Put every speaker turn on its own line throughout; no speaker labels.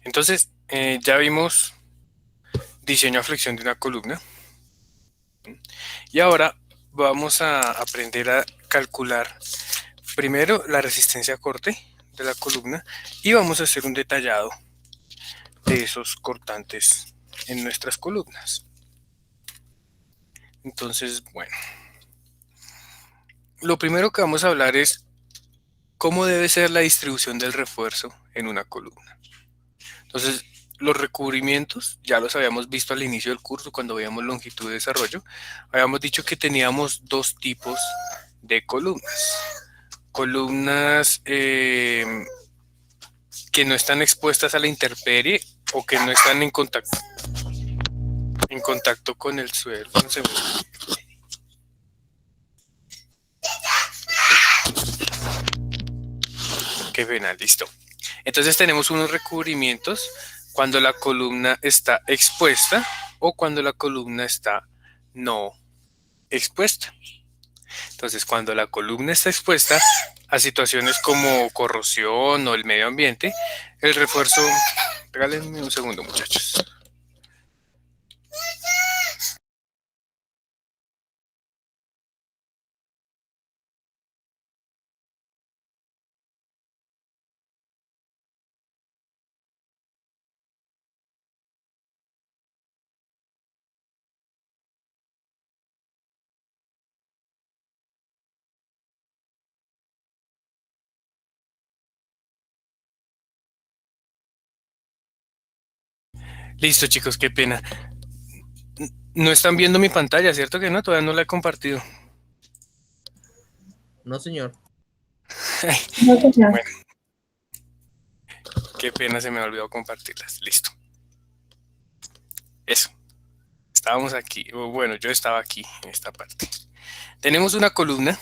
Entonces, ya vimos diseño a flexión de una columna. Y ahora vamos a aprender a calcular primero la resistencia a corte de la columna y vamos a hacer un detallado de esos cortantes en nuestras columnas. Entonces, bueno, lo primero que vamos a hablar es cómo debe ser la distribución del refuerzo en una columna. Entonces, los recubrimientos ya los habíamos visto al inicio del curso cuando veíamos longitud de desarrollo. Habíamos dicho que teníamos dos tipos de columnas. Columnas que no están expuestas a la intemperie o que no están en contacto con el suelo. Un segundo. Qué pena, listo. Entonces tenemos unos recubrimientos cuando la columna está expuesta o cuando la columna está no expuesta. Entonces, cuando la columna está expuesta a situaciones como corrosión o el medio ambiente, el refuerzo... Regálenme un segundo, muchachos. Listo, chicos, qué pena. No están viendo mi pantalla, ¿cierto que no? Todavía no la he compartido.
No, señor.
No, señor.
Bueno, qué pena, se me ha olvidado compartirlas. Listo. Eso. Estábamos aquí. Bueno, yo estaba aquí en esta parte. Tenemos una columna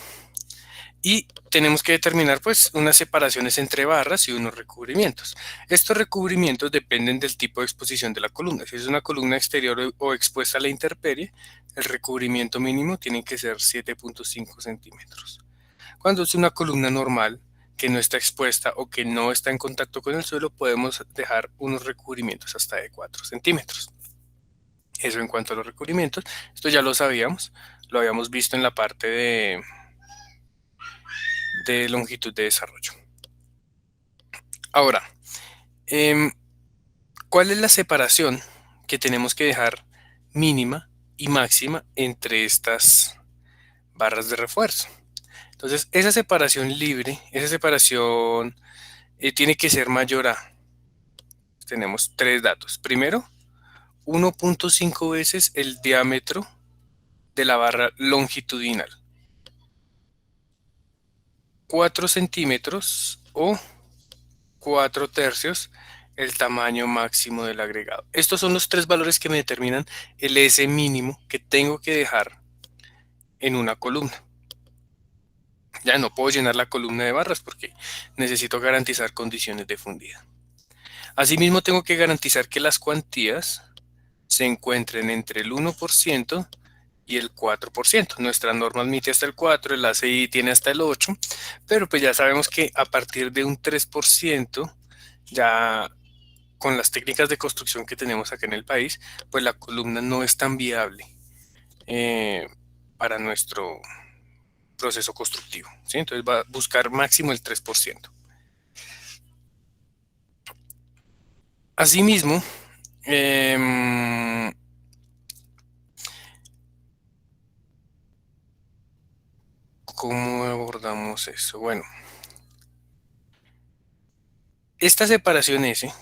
y tenemos que determinar pues unas separaciones entre barras y unos recubrimientos. Estos recubrimientos dependen del tipo de exposición de la columna. Si es una columna exterior o expuesta a la intemperie, el recubrimiento mínimo tiene que ser 7.5 centímetros. Cuando es una columna normal que no está expuesta o que no está en contacto con el suelo, podemos dejar unos recubrimientos hasta de 4 centímetros. Eso en cuanto a los recubrimientos. Esto ya lo sabíamos, lo habíamos visto en la parte de longitud de desarrollo. Ahora, ¿cuál es la separación que tenemos que dejar mínima y máxima entre estas barras de refuerzo? Entonces, esa separación libre, esa separación tiene que ser mayor a, tenemos tres datos. Primero, 1.5 veces el diámetro de la barra longitudinal. 4 centímetros o 4 tercios el tamaño máximo del agregado. Estos son los tres valores que me determinan el S mínimo que tengo que dejar en una columna. Ya no puedo llenar la columna de barras porque necesito garantizar condiciones de fundida. Asimismo, tengo que garantizar que las cuantías se encuentren entre el 1% y el 4%. Nuestra norma admite hasta el 4%, el ACI tiene hasta el 8%, pero pues ya sabemos que a partir de un 3%, ya con las técnicas de construcción que tenemos acá en el país, pues la columna no es tan viable para nuestro proceso constructivo, ¿sí? Entonces va a buscar máximo el 3%. Asimismo, ¿cómo abordamos eso? Bueno, esta separación S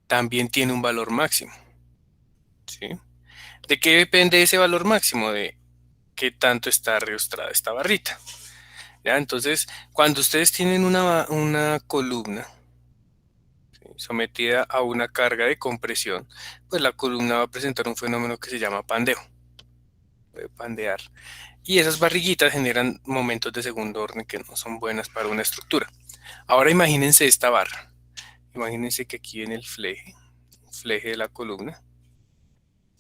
también tiene un valor máximo, ¿sí? ¿De qué depende ese valor máximo? De qué tanto está reustrada esta barrita. ¿Ya? Entonces, cuando ustedes tienen una columna, ¿sí?, sometida a una carga de compresión, pues la columna va a presentar un fenómeno que se llama pandeo. Puede pandear. Y esas barriguitas generan momentos de segundo orden que no son buenas para una estructura. Ahora imagínense esta barra. Imagínense que aquí en el fleje de la columna,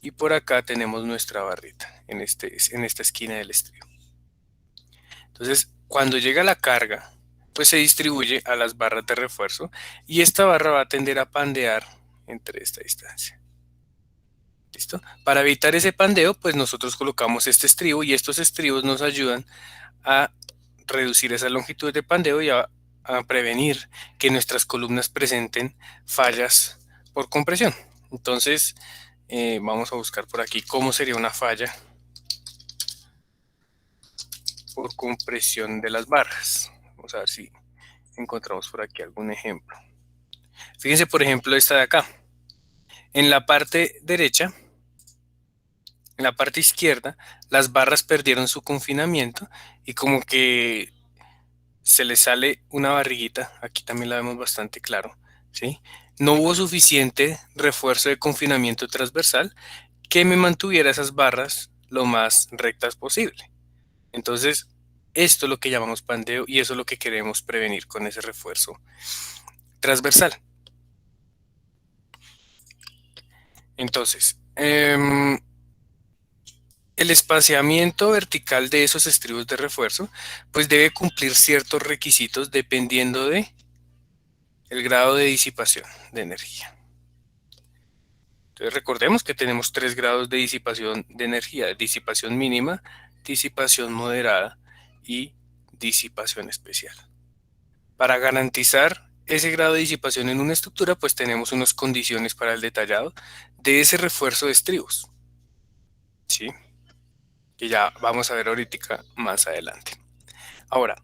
y por acá tenemos nuestra barrita, en esta esquina del estribo. Entonces, cuando llega la carga pues se distribuye a las barras de refuerzo y esta barra va a tender a pandear entre esta distancia. ¿Listo? Para evitar ese pandeo, pues nosotros colocamos este estribo y estos estribos nos ayudan a reducir esa longitud de pandeo y a prevenir que nuestras columnas presenten fallas por compresión. Entonces, vamos a buscar por aquí cómo sería una falla por compresión de las barras. Vamos a ver si encontramos por aquí algún ejemplo. Fíjense, por ejemplo, esta de acá. En la parte derecha, en la parte izquierda, las barras perdieron su confinamiento y como que se le sale una barriguita, aquí también la vemos bastante claro, ¿sí? No hubo suficiente refuerzo de confinamiento transversal que me mantuviera esas barras lo más rectas posible. Entonces, esto es lo que llamamos pandeo y eso es lo que queremos prevenir con ese refuerzo transversal. Entonces, el espaciamiento vertical de esos estribos de refuerzo, pues debe cumplir ciertos requisitos dependiendo de el grado de disipación de energía. Entonces recordemos que tenemos 3 grados de disipación de energía: disipación mínima, disipación moderada y disipación especial. Para garantizar ese grado de disipación en una estructura, pues tenemos unas condiciones para el detallado de ese refuerzo de estribos, ¿sí? Que ya vamos a ver ahorita más adelante. Ahora,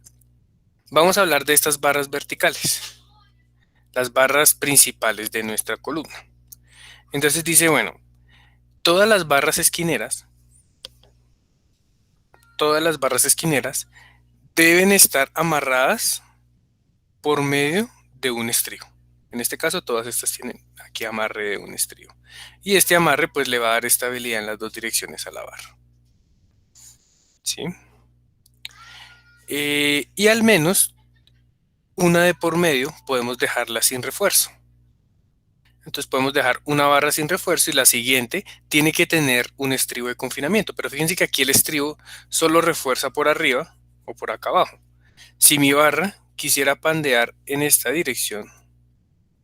vamos a hablar de estas barras verticales, las barras principales de nuestra columna. Entonces dice, bueno, todas las barras esquineras deben estar amarradas por medio de un estribo. En este caso, todas estas tienen aquí amarre de un estribo. Y este amarre pues le va a dar estabilidad en las dos direcciones a la barra. ¿Sí? Y al menos una de por medio podemos dejarla sin refuerzo. Entonces podemos dejar una barra sin refuerzo y la siguiente tiene que tener un estribo de confinamiento. Pero fíjense que aquí el estribo solo refuerza por arriba o por acá abajo. Si mi barra quisiera pandear en esta dirección,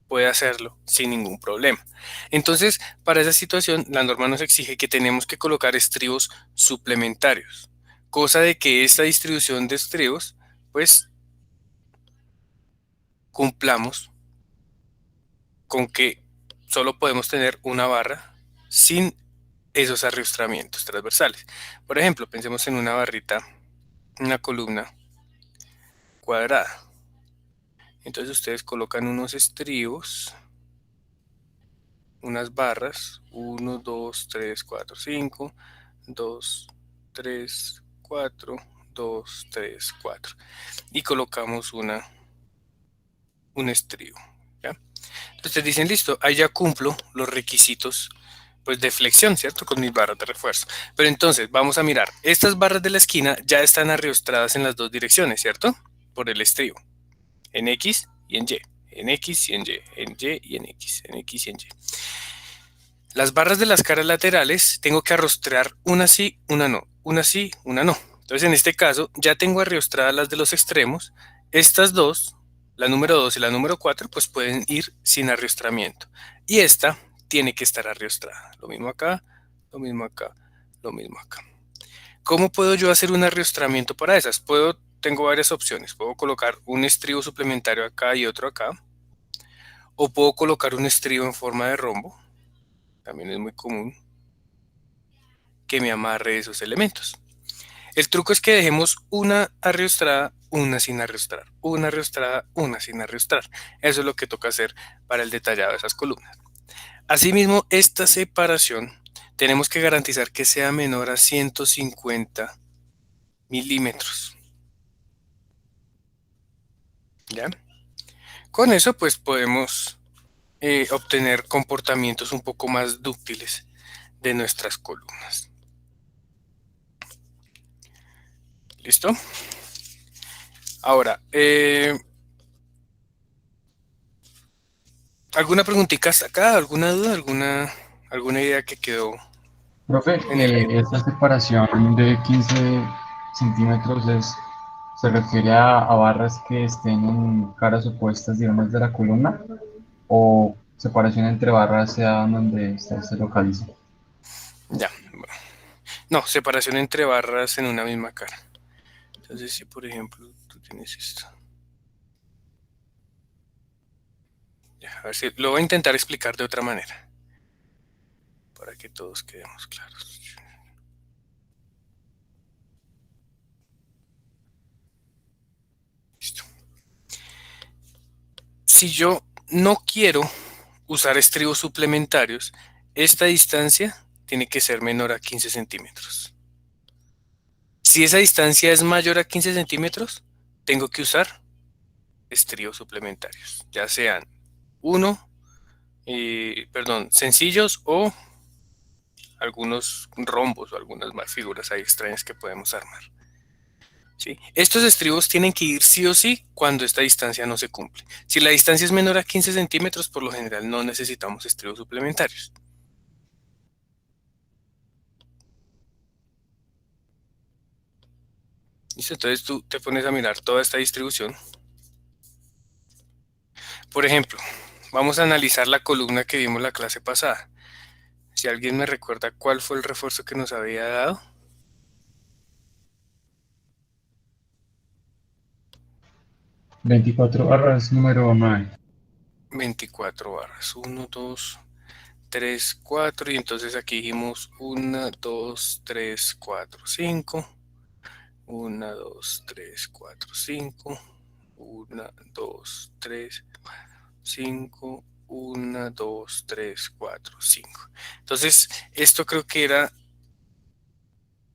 puede hacerlo sin ningún problema. Entonces, para esa situación, la norma nos exige que tenemos que colocar estribos suplementarios, cosa de que esta distribución de estribos, pues, cumplamos con que solo podemos tener una barra sin esos arrastramientos transversales. Por ejemplo, pensemos en una barrita, una columna cuadrada. Entonces ustedes colocan unos estribos, unas barras, 1, 2, 3, 4, 5, 2, 3, 4, 2, 3, 4. Y colocamos un estribo. ¿Ya? Entonces dicen, listo, ahí ya cumplo los requisitos pues de flexión, ¿cierto? Con mis barras de refuerzo. Pero entonces, vamos a mirar, estas barras de la esquina ya están arriostradas en las dos direcciones, ¿cierto? Por el estribo, en X y en Y, en X y en Y, en Y y en X, en X y en Y. Las barras de las caras laterales tengo que arrostrar una sí, una no, una sí, una no. Entonces en este caso ya tengo arrostradas las de los extremos. Estas dos, la número 2 y la número 4, pues pueden ir sin arrostramiento. Y esta tiene que estar arrostrada. Lo mismo acá, lo mismo acá, lo mismo acá. ¿Cómo puedo yo hacer un arrostramiento para esas? Tengo varias opciones. Puedo colocar un estribo suplementario acá y otro acá. O puedo colocar un estribo en forma de rombo. También es muy común que me amarre esos elementos. El truco es que dejemos una arrastrada, una sin arrastrar, una arrastrada, una sin arrastrar. Eso es lo que toca hacer para el detallado de esas columnas. Asimismo, esta separación tenemos que garantizar que sea menor a 150 milímetros. ¿Ya? Con eso pues podemos obtener comportamientos un poco más dúctiles de nuestras columnas. ¿Listo? Ahora, ¿alguna preguntita hasta acá? ¿Alguna duda? ¿Alguna idea que quedó
Profe,
en el aire?
esta separación de 15 centímetros es ¿Se refiere a barras que estén en caras opuestas, digamos, de la columna? ¿O separación entre barras sea donde esta se localiza?
Ya, bueno. No, separación entre barras en una misma cara. Entonces, si por ejemplo tú tienes esto. Ya, a ver si lo voy a intentar explicar de otra manera, para que todos quedemos claros. Listo. Si yo no quiero usar estribos suplementarios, esta distancia tiene que ser menor a 15 centímetros. Si esa distancia es mayor a 15 centímetros, tengo que usar estribos suplementarios, ya sean uno, sencillos o algunos rombos o algunas más figuras ahí extrañas que podemos armar. ¿Sí? Estos estribos tienen que ir sí o sí cuando esta distancia no se cumple. Si la distancia es menor a 15 centímetros, por lo general no necesitamos estribos suplementarios. ¿Listo? Entonces tú te pones a mirar toda esta distribución. Por ejemplo, vamos a analizar la columna que vimos la clase pasada. Si alguien me recuerda cuál fue el refuerzo que nos había dado.
24 barras, número 9.
24 barras. 1, 2, 3, 4. Y entonces aquí dijimos 1, 2, 3, 4, 5. 1, 2, 3, 4, 5. 1, 2, 3, 5. 1, 2, 3, 4, 5. Entonces, esto creo que era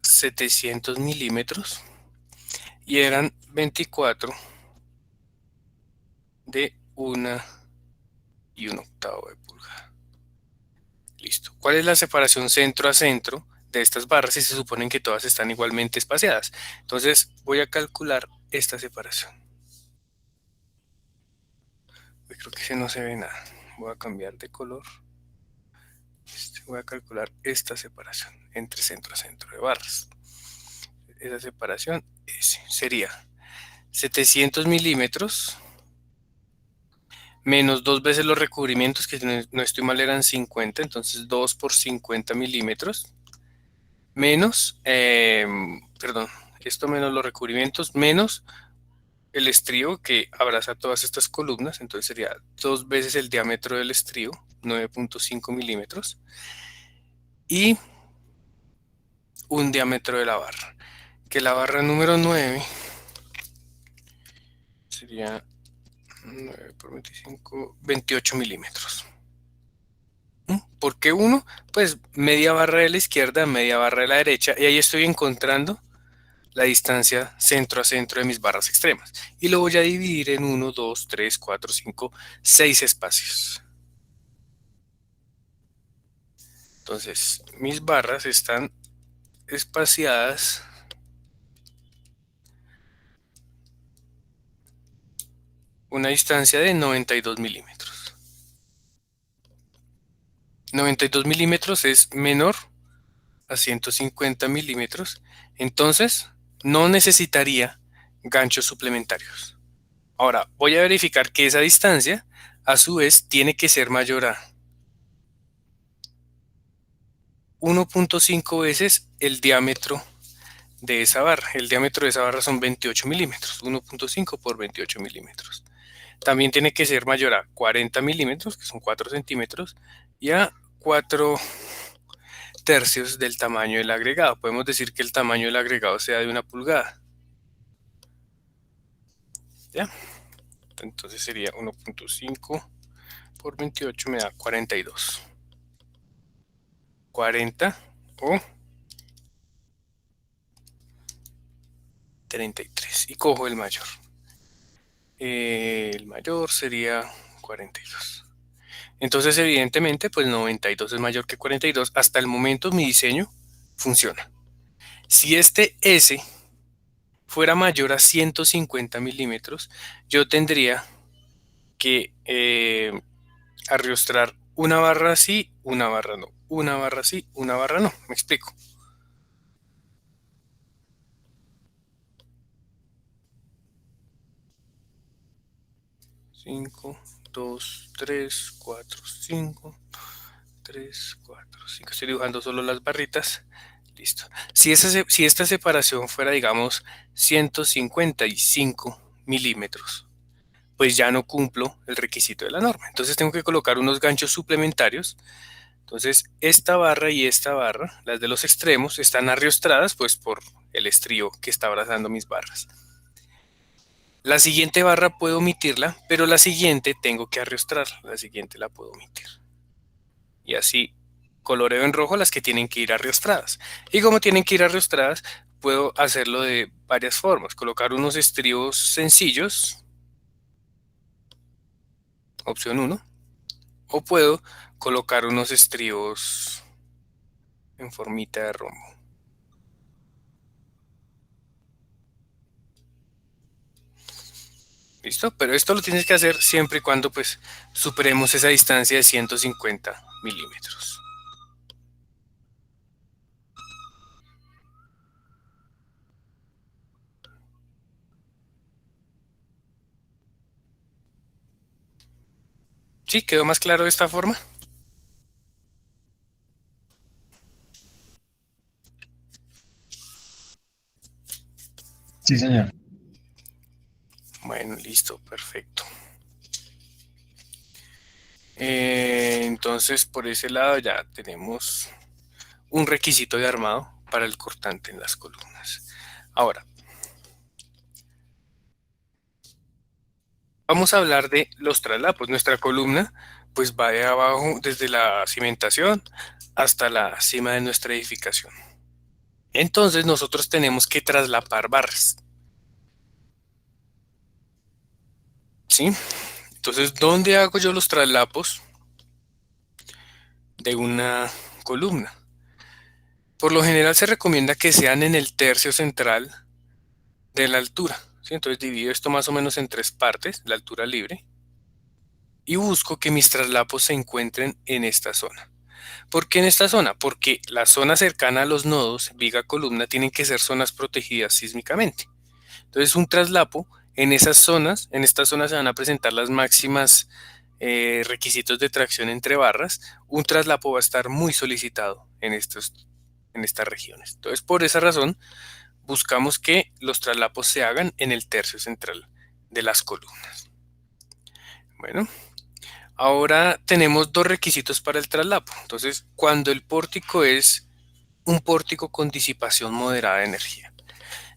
700 milímetros y eran 24 de 1 y 1 octavo de pulgada. Listo. ¿Cuál es la separación centro a centro de estas barras si se suponen que todas están igualmente espaciadas? Entonces voy a calcular esta separación. Creo que no se ve nada. Voy a cambiar de color. Voy a calcular esta separación entre centro a centro de barras. Esa separación sería 700 milímetros menos dos veces los recubrimientos, que no estoy mal eran 50, entonces 2 por 50 milímetros, menos, perdón, esto menos los recubrimientos, menos el estribo que abraza todas estas columnas, entonces sería dos veces el diámetro del estribo, 9.5 milímetros, y un diámetro de la barra, que la barra número 9 sería 9 por 25, 28 milímetros. ¿Por qué uno? Pues media barra de la izquierda, media barra de la derecha, y ahí estoy encontrando la distancia centro a centro de mis barras extremas. Y lo voy a dividir en 1, 2, 3, 4, 5, 6 espacios. Entonces, mis barras están espaciadas una distancia de 92 milímetros. 92 milímetros es menor a 150 milímetros, entonces no necesitaría ganchos suplementarios. Ahora, voy a verificar que esa distancia, a su vez, tiene que ser mayor a 1.5 veces el diámetro de esa barra. El diámetro de esa barra son 28 milímetros, 1.5 por 28 milímetros. También tiene que ser mayor a 40 milímetros, que son 4 centímetros, y a 4 tercios del tamaño del agregado. Podemos decir que el tamaño del agregado sea de 1 pulgada. ¿Ya? Entonces sería 1.5 por 28 me da 42. 40 o 33. Y cojo el mayor. El mayor sería 42. Entonces, evidentemente, pues 92 es mayor que 42. Hasta el momento mi diseño funciona. Si este S fuera mayor a 150 milímetros, yo tendría que arrostrar una barra sí, una barra no. Una barra sí, una barra no. Me explico. 5, 2, 3, 4, 5, 3, 4, 5. Estoy dibujando solo las barritas. Listo. Si esta separación fuera, digamos, 155 milímetros, pues ya no cumplo el requisito de la norma. Entonces tengo que colocar unos ganchos suplementarios. Entonces esta barra y esta barra, las de los extremos, están arriostradas pues por el estrío que está abrazando mis barras. La siguiente barra puedo omitirla, pero la siguiente tengo que arriostrarla. La siguiente la puedo omitir. Y así coloreo en rojo las que tienen que ir arriostradas. Y como tienen que ir arriostradas, puedo hacerlo de varias formas. Colocar unos estribos sencillos, opción 1, o puedo colocar unos estribos en formita de rombo. ¿Listo? Pero esto lo tienes que hacer siempre y cuando pues superemos esa distancia de 150 milímetros. ¿Sí? ¿Quedó más claro de esta forma?
Sí, señor.
Bueno, listo, perfecto. Entonces, por ese lado ya tenemos un requisito de armado para el cortante en las columnas. Ahora, vamos a hablar de los traslapos. Nuestra columna pues va de abajo desde la cimentación hasta la cima de nuestra edificación. Entonces nosotros tenemos que traslapar barras. ¿Sí? Entonces, ¿dónde hago yo los traslapos de una columna? Por lo general se recomienda que sean en el tercio central de la altura. ¿Sí? Entonces divido esto más o menos en 3 partes, la altura libre, y busco que mis traslapos se encuentren en esta zona. ¿Por qué en esta zona? Porque la zona cercana a los nodos, viga columna, tienen que ser zonas protegidas sísmicamente. Entonces un traslapo en esas zonas, en estas zonas se van a presentar las máximas requisitos de tracción entre barras. Un traslapo va a estar muy solicitado en estas regiones. Entonces por esa razón buscamos que los traslapos se hagan en el tercio central de las columnas. Bueno, ahora tenemos 2 requisitos para el traslapo. Entonces, cuando el pórtico es un pórtico con disipación moderada de energía.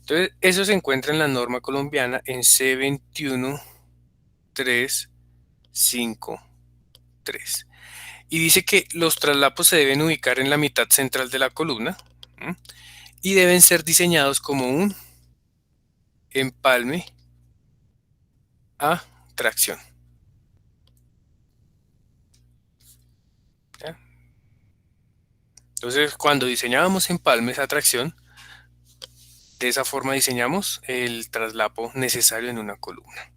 Entonces, eso se encuentra en la norma colombiana en C21353. Y dice que los traslapos se deben ubicar en la mitad central de la columna, ¿m? Y deben ser diseñados como un empalme a tracción. ¿Ya? Entonces, cuando diseñábamos empalmes a tracción, de esa forma diseñamos el traslapo necesario en una columna.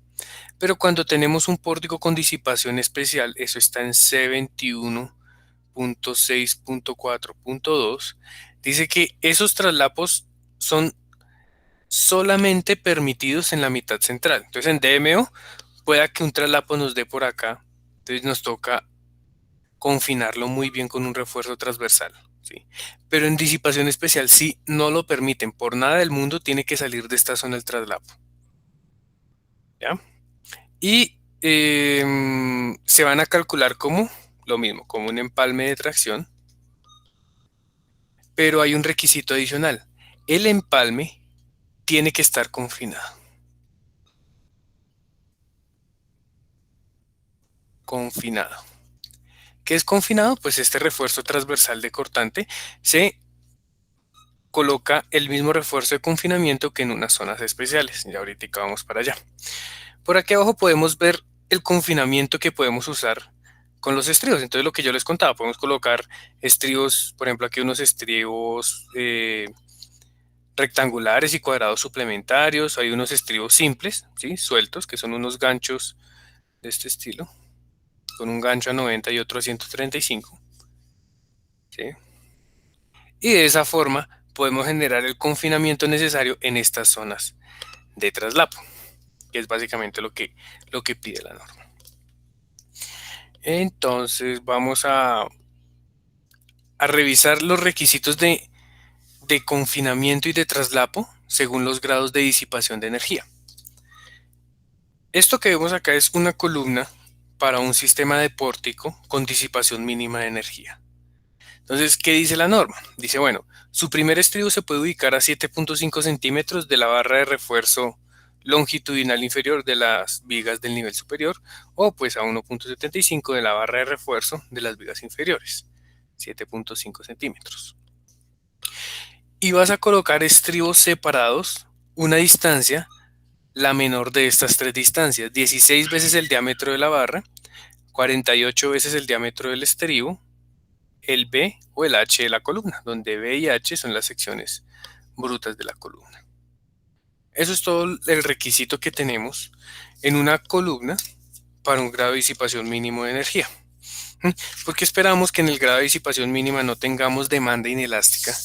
Pero cuando tenemos un pórtico con disipación especial, eso está en C21.6.4.2, dice que esos traslapos son solamente permitidos en la mitad central. Entonces en DMO pueda que un traslapo nos dé por acá, entonces nos toca confinarlo muy bien con un refuerzo transversal. ¿Sí? Pero en disipación especial sí no lo permiten, por nada del mundo tiene que salir de esta zona el traslapo. ¿Ya? Y se van a calcular como lo mismo, como un empalme de tracción, pero hay un requisito adicional. El empalme tiene que estar confinado. Confinado. ¿Qué es confinado? Pues este refuerzo transversal de cortante se coloca el mismo refuerzo de confinamiento que en unas zonas especiales. Ya ahorita vamos para allá. Por aquí abajo podemos ver el confinamiento que podemos usar con los estribos. Entonces lo que yo les contaba, podemos colocar estribos, por ejemplo aquí unos estribos rectangulares y cuadrados suplementarios. Hay unos estribos simples, ¿sí? Sueltos, que son unos ganchos de este estilo, con un gancho a 90 y otro a 135. ¿Sí? Y de esa forma podemos generar el confinamiento necesario en estas zonas de traslapo, que es básicamente lo que pide la norma. Entonces vamos a revisar los requisitos de confinamiento y de traslapo según los grados de disipación de energía. Esto que vemos acá es una columna para un sistema de pórtico con disipación mínima de energía. Entonces, ¿qué dice la norma? Dice, bueno, su primer estribo se puede ubicar a 7.5 centímetros de la barra de refuerzo longitudinal inferior de las vigas del nivel superior, o pues a 1.75 de la barra de refuerzo de las vigas inferiores, 7.5 centímetros. Y vas a colocar estribos separados, una distancia, la menor de estas tres distancias, 16 veces el diámetro de la barra, 48 veces el diámetro del estribo, el B o el H de la columna, donde B y H son las secciones brutas de la columna. Eso es todo el requisito que tenemos en una columna para un grado de disipación mínimo de energía. Porque esperamos que en el grado de disipación mínima no tengamos demanda inelástica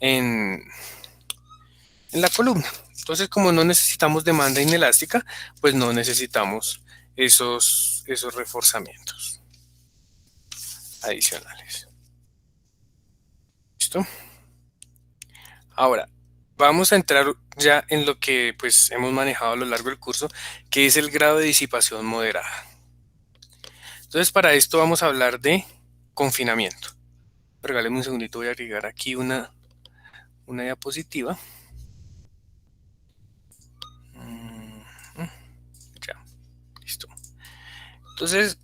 en la columna. Entonces, como no necesitamos demanda inelástica, pues no necesitamos esos reforzamientos adicionales. ¿Listo? Ahora, vamos a entrar ya en lo que pues hemos manejado a lo largo del curso, que es el grado de disipación moderada. Entonces, para esto vamos a hablar de confinamiento. Regáleme un segundito, voy a agregar aquí una diapositiva. Ya, listo. Entonces,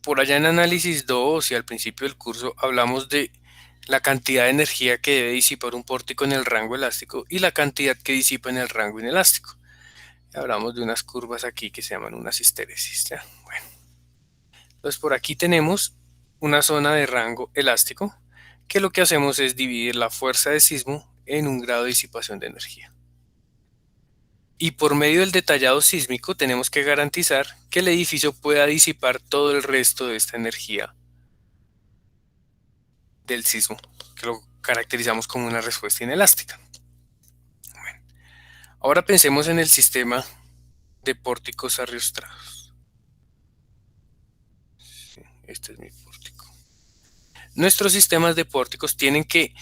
por allá en análisis 2 y al principio del curso hablamos de la cantidad de energía que debe disipar un pórtico en el rango elástico y la cantidad que disipa en el rango inelástico. Hablamos de unas curvas aquí que se llaman unas histéresis. ¿Ya? Bueno. Entonces por aquí tenemos una zona de rango elástico que lo que hacemos es dividir la fuerza de sismo en un grado de disipación de energía. Y por medio del detallado sísmico tenemos que garantizar que el edificio pueda disipar todo el resto de esta energía del sismo, que lo caracterizamos como una respuesta inelástica. Bueno, ahora pensemos en el sistema de pórticos arriostrados. Sí, este es mi pórtico. Nuestros sistemas de pórticos tienen que,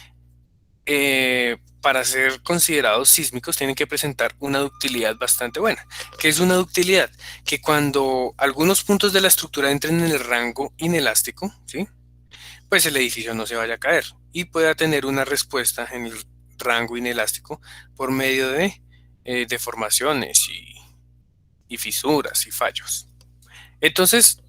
para ser considerados sísmicos, tienen que presentar una ductilidad bastante buena. ¿Qué es una ductilidad? Que cuando algunos puntos de la estructura entren en el rango inelástico, ¿sí?, pues el edificio no se vaya a caer y pueda tener una respuesta en el rango inelástico por medio de deformaciones y fisuras y fallos. Entonces,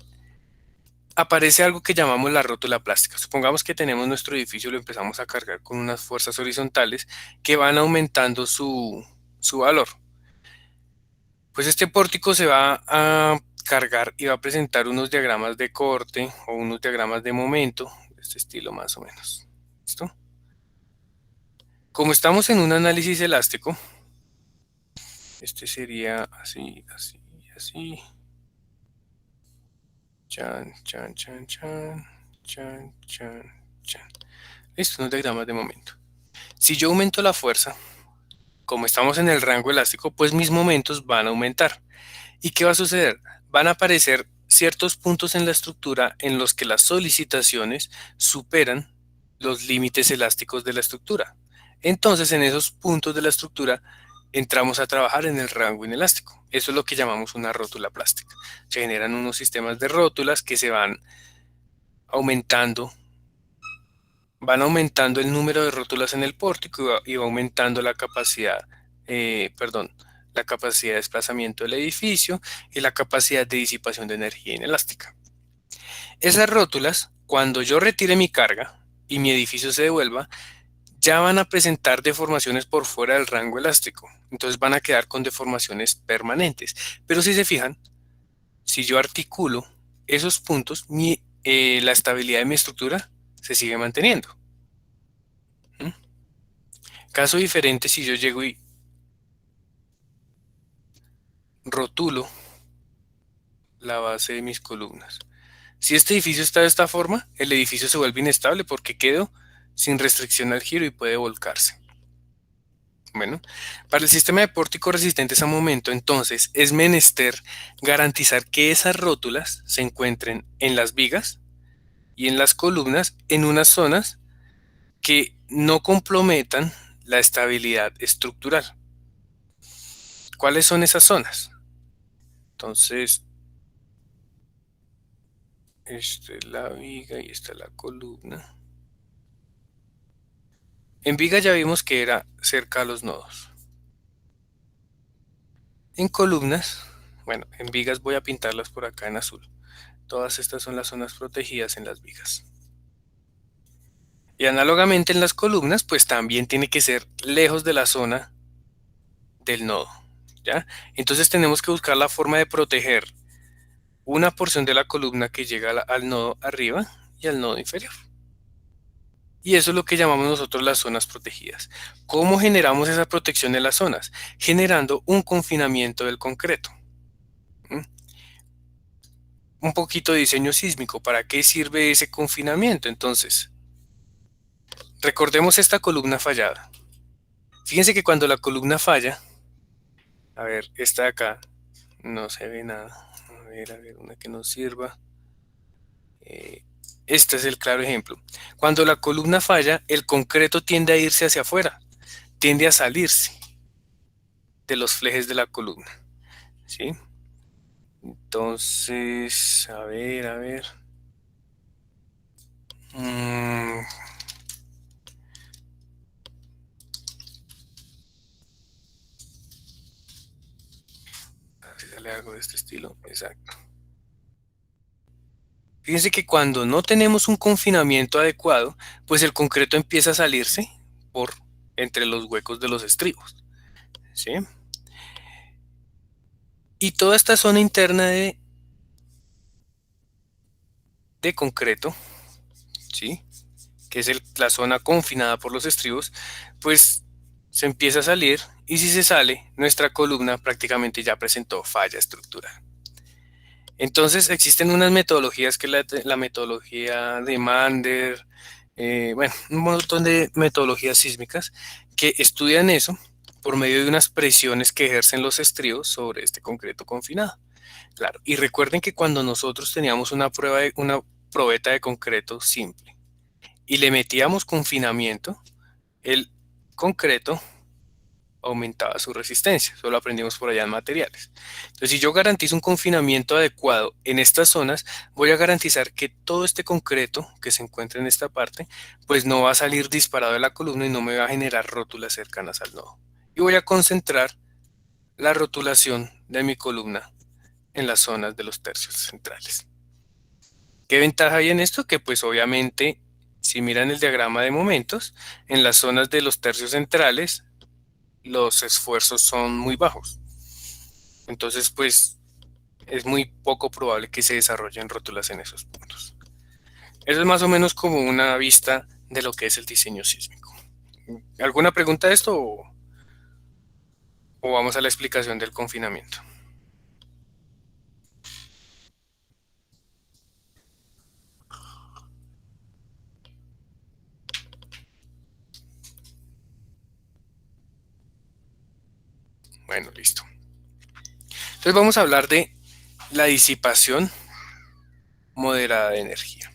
aparece algo que llamamos la rótula plástica. Supongamos que tenemos nuestro edificio y lo empezamos a cargar con unas fuerzas horizontales que van aumentando su valor. Pues este pórtico se va a cargar y va a presentar unos diagramas de corte o unos diagramas de momento, de este estilo más o menos. ¿Listo? Como estamos en un análisis elástico, este sería así, así, así. Chan, chan, chan, chan, chan, chan, chan. Listo, unos diagramas de momento. Si yo aumento la fuerza, como estamos en el rango elástico, pues mis momentos van a aumentar. ¿Y qué va a suceder? Van a aparecer ciertos puntos en la estructura en los que las solicitaciones superan los límites elásticos de la estructura. Entonces, en esos puntos de la estructura entramos a trabajar en el rango inelástico. Eso es lo que llamamos una rótula plástica. Se generan unos sistemas de rótulas que se van aumentando el número de rótulas en el pórtico y va aumentando la capacidad, la capacidad de desplazamiento del edificio y la capacidad de disipación de energía inelástica. Esas rótulas, cuando yo retire mi carga y mi edificio se devuelva, ya van a presentar deformaciones por fuera del rango elástico. Entonces van a quedar con deformaciones permanentes. Pero si se fijan, si yo articulo esos puntos, la estabilidad de mi estructura se sigue manteniendo. Caso diferente si yo llego y rotulo la base de mis columnas. Si este edificio está de esta forma, el edificio se vuelve inestable porque quedó sin restricción al giro y puede volcarse. Bueno, para el sistema de pórticos resistentes a momento, entonces, es menester garantizar que esas rótulas se encuentren en las vigas y en las columnas en unas zonas que no comprometan la estabilidad estructural. ¿Cuáles son esas zonas? Entonces, esta es la viga y esta es la columna. En viga ya vimos que era cerca a los nodos. En columnas, bueno, en vigas voy a pintarlas por acá en azul. Todas estas son las zonas protegidas en las vigas. Y análogamente en las columnas, pues también tiene que ser lejos de la zona del nodo, ¿ya? Entonces tenemos que buscar la forma de proteger una porción de la columna que llega al nodo arriba y al nodo inferior. Y eso es lo que llamamos nosotros las zonas protegidas. ¿Cómo generamos esa protección de las zonas? Generando un confinamiento del concreto. ¿Mm? Un poquito de diseño sísmico. ¿Para qué sirve ese confinamiento? Entonces, recordemos esta columna fallada. Fíjense que cuando la columna falla, a ver, esta de acá, no se ve nada. A ver, una que nos sirva. Este es el claro ejemplo. Cuando la columna falla, el concreto tiende a irse hacia afuera, tiende a salirse de los flejes de la columna, ¿sí? Entonces, a ver. A ver si sale algo de este estilo, exacto. Fíjense que cuando no tenemos un confinamiento adecuado, pues el concreto empieza a salirse por entre los huecos de los estribos, ¿sí? Y toda esta zona interna de concreto, ¿sí? Que es la zona confinada por los estribos, pues se empieza a salir y si se sale, nuestra columna prácticamente ya presentó falla estructural. Entonces existen unas metodologías que la metodología de Mander, bueno, un montón de metodologías sísmicas que estudian eso por medio de unas presiones que ejercen los estribos sobre este concreto confinado. Claro, y recuerden que cuando nosotros teníamos una probeta de concreto simple y le metíamos confinamiento, el concreto aumentaba su resistencia. Eso lo aprendimos por allá en materiales. Entonces, si yo garantizo un confinamiento adecuado en estas zonas, voy a garantizar que todo este concreto que se encuentra en esta parte, pues no va a salir disparado de la columna y no me va a generar rótulas cercanas al nodo. Y voy a concentrar la rotulación de mi columna en las zonas de los tercios centrales. ¿Qué ventaja hay en esto? Que pues obviamente, si miran el diagrama de momentos, en las zonas de los tercios centrales, los esfuerzos son muy bajos. Entonces, pues, es muy poco probable que se desarrollen rótulas en esos puntos. Eso es más o menos como una vista de lo que es el diseño sísmico. ¿Alguna pregunta de esto o vamos a la explicación del confinamiento? Bueno, listo. Entonces vamos a hablar de la disipación moderada de energía.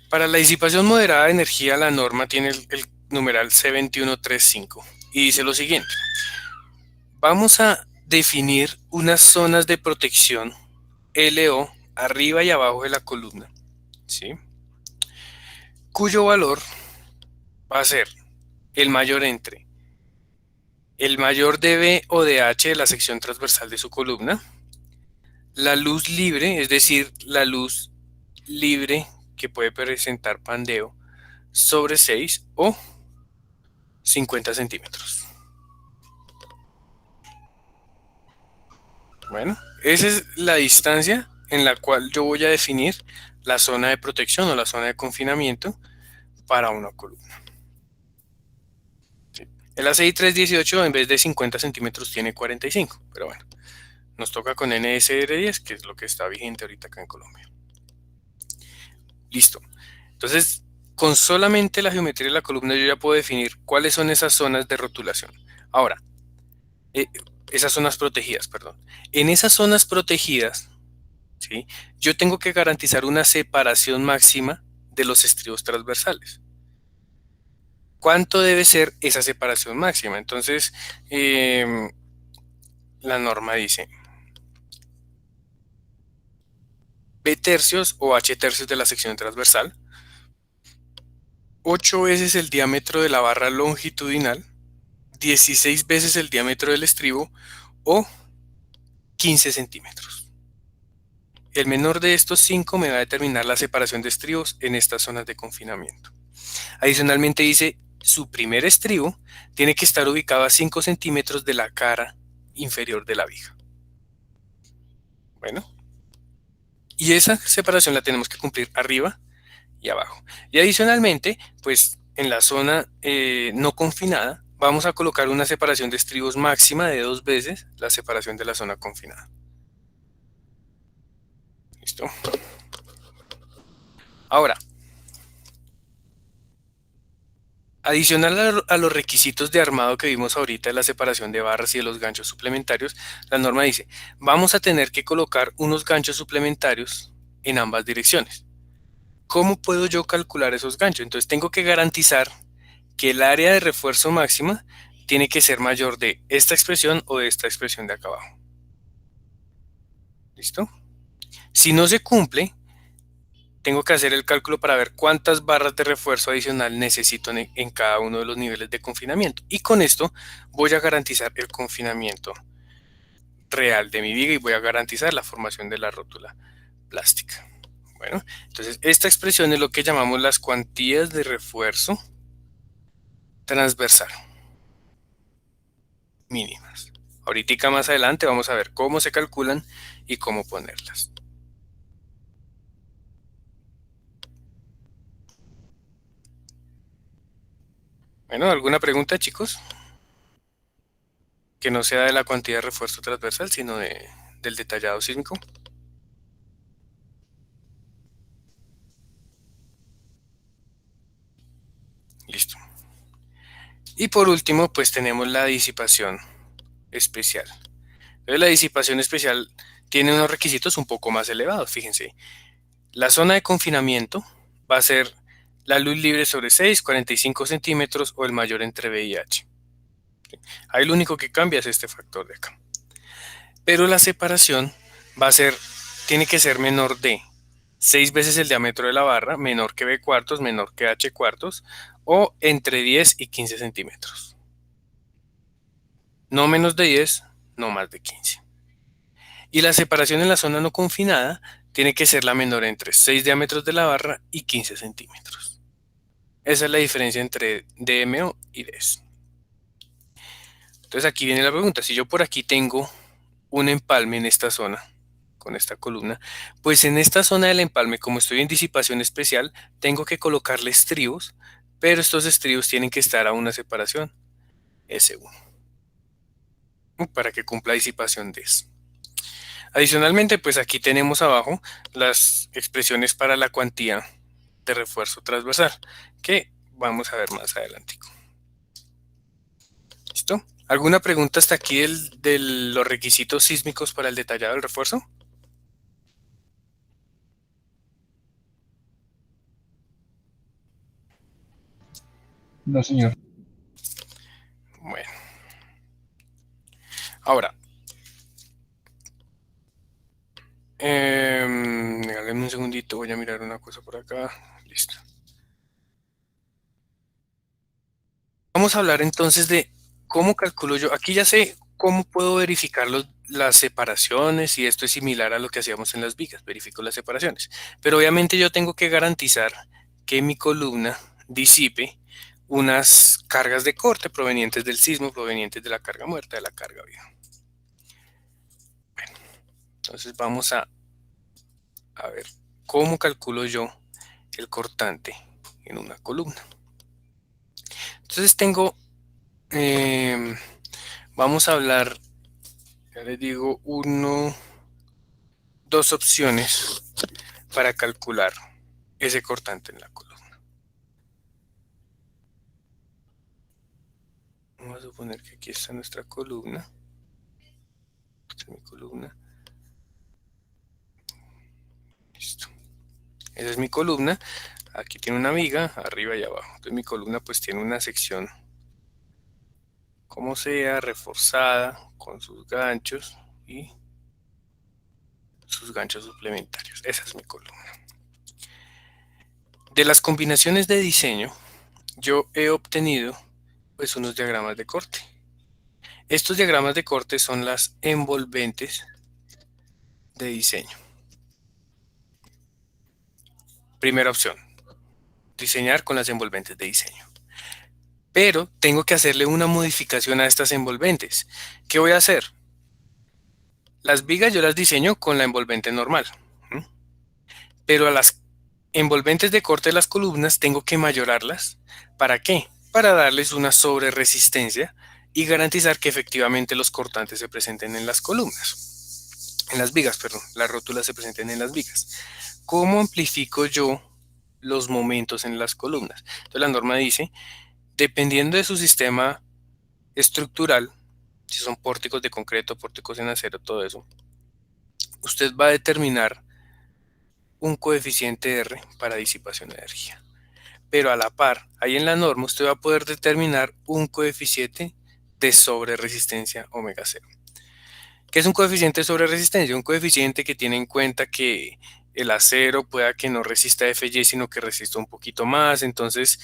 Para la disipación moderada de energía, la norma tiene el numeral C2135 y dice lo siguiente. Vamos a definir unas zonas de protección LO arriba y abajo de la columna, ¿sí? Cuyo valor va a ser el mayor entre el mayor dB o dH de la sección transversal de su columna, la luz libre, es decir, la luz libre que puede presentar pandeo sobre 6 o 50 centímetros. Bueno, esa es la distancia en la cual yo voy a definir la zona de protección o la zona de confinamiento para una columna. Sí. El ACI 318 en vez de 50 centímetros tiene 45, pero bueno, nos toca con NSR10, que es lo que está vigente ahorita acá en Colombia. Listo. Entonces, Con solamente la geometría de la columna yo ya puedo definir cuáles son esas zonas de rotulación. Ahora, eh, esas zonas protegidas, perdón. En esas zonas protegidas, ¿sí? Yo tengo que garantizar una separación máxima de los estribos transversales. ¿Cuánto debe ser esa separación máxima? Entonces, la norma dice B tercios o H tercios de la sección transversal, 8 veces el diámetro de la barra longitudinal, 16 veces el diámetro del estribo o 15 centímetros. El menor de estos 5 me va a determinar la separación de estribos en estas zonas de confinamiento. Adicionalmente dice, su primer estribo tiene que estar ubicado a 5 centímetros de la cara inferior de la viga. Bueno, y esa separación la tenemos que cumplir arriba y abajo. Y adicionalmente, pues en la zona no confinada, vamos a colocar una separación de estribos máxima de 2 veces la separación de la zona confinada. ¿Listo? Ahora, adicional a los requisitos de armado que vimos ahorita de la separación de barras y de los ganchos suplementarios, la norma dice, vamos a tener que colocar unos ganchos suplementarios en ambas direcciones. ¿Cómo puedo yo calcular esos ganchos? Entonces tengo que garantizar que el área de refuerzo máxima tiene que ser mayor de esta expresión o de esta expresión de acá abajo. ¿Listo? Si no se cumple, tengo que hacer el cálculo para ver cuántas barras de refuerzo adicional necesito en cada uno de los niveles de confinamiento. Y con esto voy a garantizar el confinamiento real de mi viga y voy a garantizar la formación de la rótula plástica. Bueno, entonces esta expresión es lo que llamamos las cuantías de refuerzo transversal mínimas. Ahorita más adelante vamos a ver cómo se calculan y cómo ponerlas. Bueno, ¿alguna pregunta, chicos? Que no sea de la cuantía de refuerzo transversal, sino del detallado sísmico. Listo. Y por último, pues tenemos la disipación especial. Entonces, la disipación especial tiene unos requisitos un poco más elevados, fíjense. La zona de confinamiento va a ser la luz libre sobre 6, 45 centímetros o el mayor entre B y H. Ahí lo único que cambia es este factor de acá. Pero la separación va a ser, tiene que ser menor de 6 veces el diámetro de la barra, menor que B cuartos, menor que H cuartos, o entre 10 y 15 centímetros. No menos de 10, no más de 15. Y la separación en la zona no confinada tiene que ser la menor entre 6 diámetros de la barra y 15 centímetros. Esa es la diferencia entre DMO y DES. Entonces aquí viene la pregunta, si yo por aquí tengo un empalme en esta zona, con esta columna, pues en esta zona del empalme, como estoy en disipación especial, tengo que colocarle estribos, pero estos estribos tienen que estar a una separación S1 para que cumpla disipación DES. Adicionalmente, pues aquí tenemos abajo las expresiones para la cuantía de refuerzo transversal, que vamos a ver más adelante. ¿Listo? ¿Alguna pregunta hasta aquí de los requisitos sísmicos para el detallado del refuerzo?
No, señor.
Bueno. Ahora, déjame un segundito, voy a mirar una cosa por acá. Listo. Vamos a hablar entonces de cómo calculo yo. Aquí ya sé cómo puedo verificar las separaciones y esto es similar a lo que hacíamos en las vigas, verifico las separaciones. Pero obviamente yo tengo que garantizar que mi columna disipe unas cargas de corte provenientes del sismo, provenientes de la carga muerta, de la carga viva. Bueno, entonces vamos a ver cómo calculo yo el cortante en una columna. Entonces tengo, vamos a hablar, ya les digo, dos opciones para calcular ese cortante en la columna. Vamos a suponer que aquí está nuestra columna. Esta es mi columna. Listo. Esa es mi columna. Aquí tiene una viga, arriba y abajo. Entonces mi columna pues tiene una sección, como sea, reforzada, con sus ganchos y sus ganchos suplementarios. Esa es mi columna. De las combinaciones de diseño, yo he obtenido pues unos diagramas de corte. Estos diagramas de corte son las envolventes de diseño. Primera opción, diseñar con las envolventes de diseño. Pero tengo que hacerle una modificación a estas envolventes. ¿Qué voy a hacer? Las vigas yo las diseño con la envolvente normal. ¿Mm? Pero a las envolventes de corte de las columnas tengo que mayorarlas. ¿Para qué? Para darles una sobreresistencia y garantizar que efectivamente los cortantes se presenten en las columnas. En las vigas, perdón. Las rótulas se presenten en las vigas. ¿Cómo amplifico yo los momentos en las columnas? Entonces la norma dice, dependiendo de su sistema estructural, si son pórticos de concreto, pórticos en acero, todo eso, usted va a determinar un coeficiente R para disipación de energía. Pero a la par, ahí en la norma, usted va a poder determinar un coeficiente de sobreresistencia omega 0. ¿Qué es un coeficiente de sobreresistencia? Un coeficiente que tiene en cuenta que el acero pueda que no resista FY, sino que resista un poquito más. Entonces,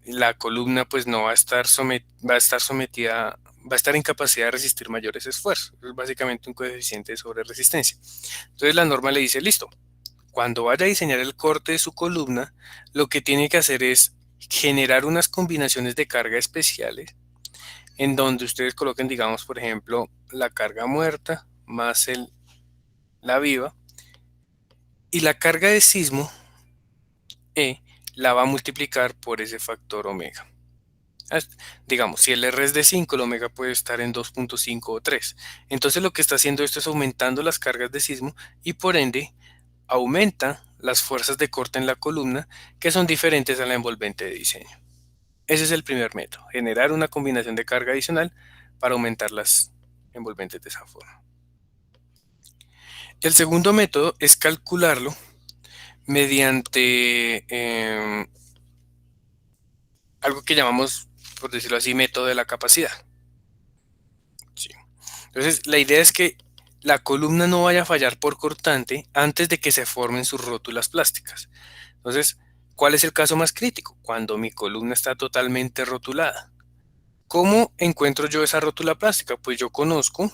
la columna pues no va a estar sometida, va a estar en capacidad de resistir mayores esfuerzos. Es básicamente un coeficiente de sobreresistencia. Entonces, la norma le dice, listo, cuando vaya a diseñar el corte de su columna, lo que tiene que hacer es generar unas combinaciones de carga especiales en donde ustedes coloquen, digamos, por ejemplo, la carga muerta más la viva, y la carga de sismo E la va a multiplicar por ese factor omega. Digamos, si el R es de 5, el omega puede estar en 2.5 o 3. Entonces lo que está haciendo esto es aumentando las cargas de sismo y por ende aumenta las fuerzas de corte en la columna, que son diferentes a la envolvente de diseño. Ese es el primer método, generar una combinación de carga adicional para aumentar las envolventes de esa forma. El segundo método es calcularlo mediante algo que llamamos, por decirlo así, método de la capacidad. Sí. Entonces, la idea es que la columna no vaya a fallar por cortante antes de que se formen sus rótulas plásticas. Entonces, ¿cuál es el caso más crítico? Cuando mi columna está totalmente rotulada. ¿Cómo encuentro yo esa rótula plástica? Pues yo conozco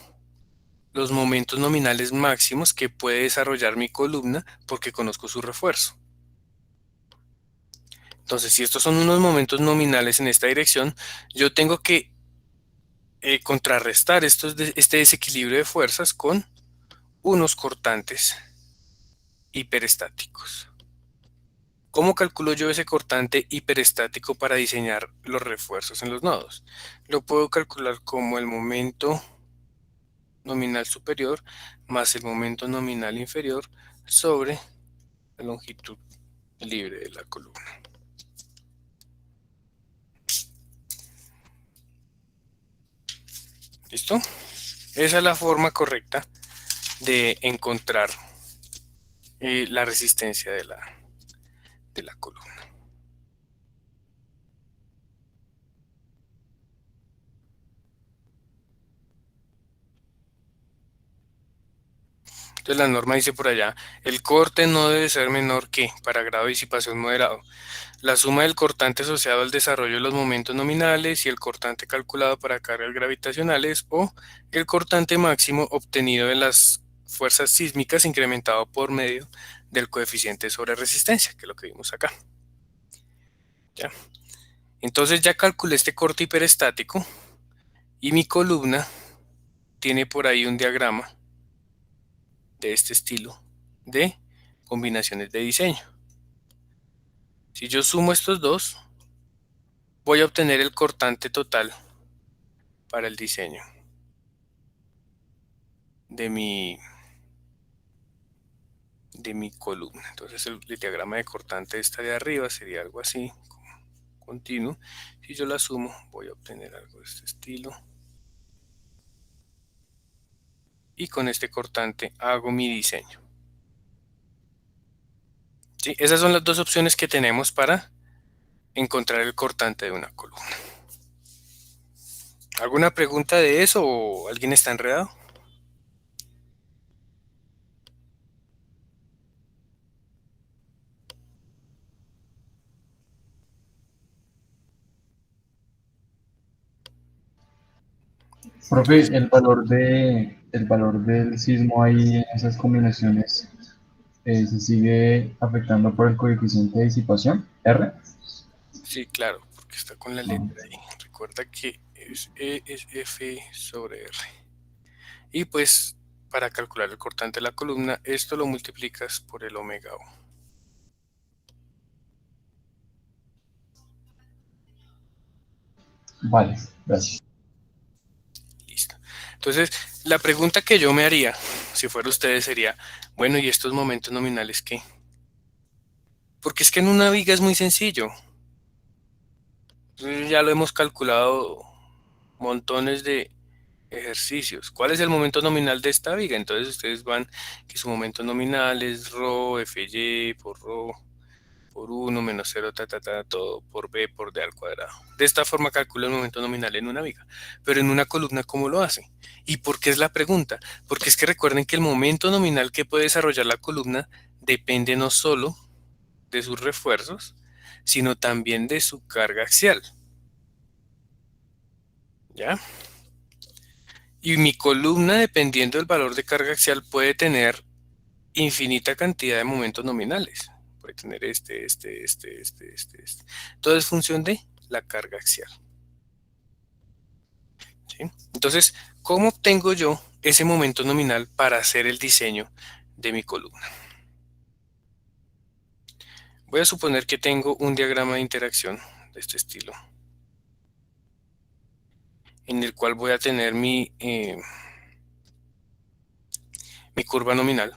los momentos nominales máximos que puede desarrollar mi columna porque conozco su refuerzo. Entonces, si estos son unos momentos nominales en esta dirección, yo tengo que contrarrestar este desequilibrio de fuerzas con unos cortantes hiperestáticos. ¿Cómo calculo yo ese cortante hiperestático para diseñar los refuerzos en los nodos? Lo puedo calcular como el momento nominal superior más el momento nominal inferior sobre la longitud libre de la columna. ¿Listo? Esa es la forma correcta de encontrar la resistencia de la columna. Entonces la norma dice por allá, el corte no debe ser menor que, para grado de disipación moderado, la suma del cortante asociado al desarrollo de los momentos nominales y el cortante calculado para cargas gravitacionales o el cortante máximo obtenido de las fuerzas sísmicas incrementado por medio del coeficiente sobre resistencia, que es lo que vimos acá. ¿Ya? Entonces ya calculé este corte hiperestático y mi columna tiene por ahí un diagrama de este estilo de combinaciones de diseño. Si yo sumo estos dos, voy a obtener el cortante total para el diseño de mi columna. Entonces el diagrama de cortante esta de arriba sería algo así, continuo. Si yo la sumo, voy a obtener algo de este estilo. Y con este cortante hago mi diseño. ¿Sí? Esas son las dos opciones que tenemos para encontrar el cortante de una columna. ¿Alguna pregunta de eso o alguien está enredado?
Profe, el valor del sismo ahí en esas combinaciones se sigue afectando por el coeficiente de disipación, R.
Sí, claro, porque está con la letra ahí. Recuerda que E es F sobre R. Y pues, para calcular el cortante de la columna, esto lo multiplicas por el omega O.
Vale, gracias.
Listo. Entonces, la pregunta que yo me haría, si fuera ustedes, sería, bueno, ¿y estos momentos nominales qué? Porque es que en una viga es muy sencillo. Ya lo hemos calculado montones de ejercicios. ¿Cuál es el momento nominal de esta viga? Entonces ustedes van que su momento nominal es ρ, Fy por ρ, por 1 menos 0, todo por b por d al cuadrado. De esta forma calcula el momento nominal en una viga. Pero en una columna, ¿cómo lo hace? ¿Y por qué es la pregunta? Porque es que recuerden que el momento nominal que puede desarrollar la columna depende no solo de sus refuerzos, sino también de su carga axial. ¿Ya? Y mi columna, dependiendo del valor de carga axial, puede tener infinita cantidad de momentos nominales. Puede tener este. Todo es función de la carga axial. ¿Sí? Entonces, ¿cómo obtengo yo ese momento nominal para hacer el diseño de mi columna? Voy a suponer que tengo un diagrama de interacción de este estilo, en el cual voy a tener mi curva nominal,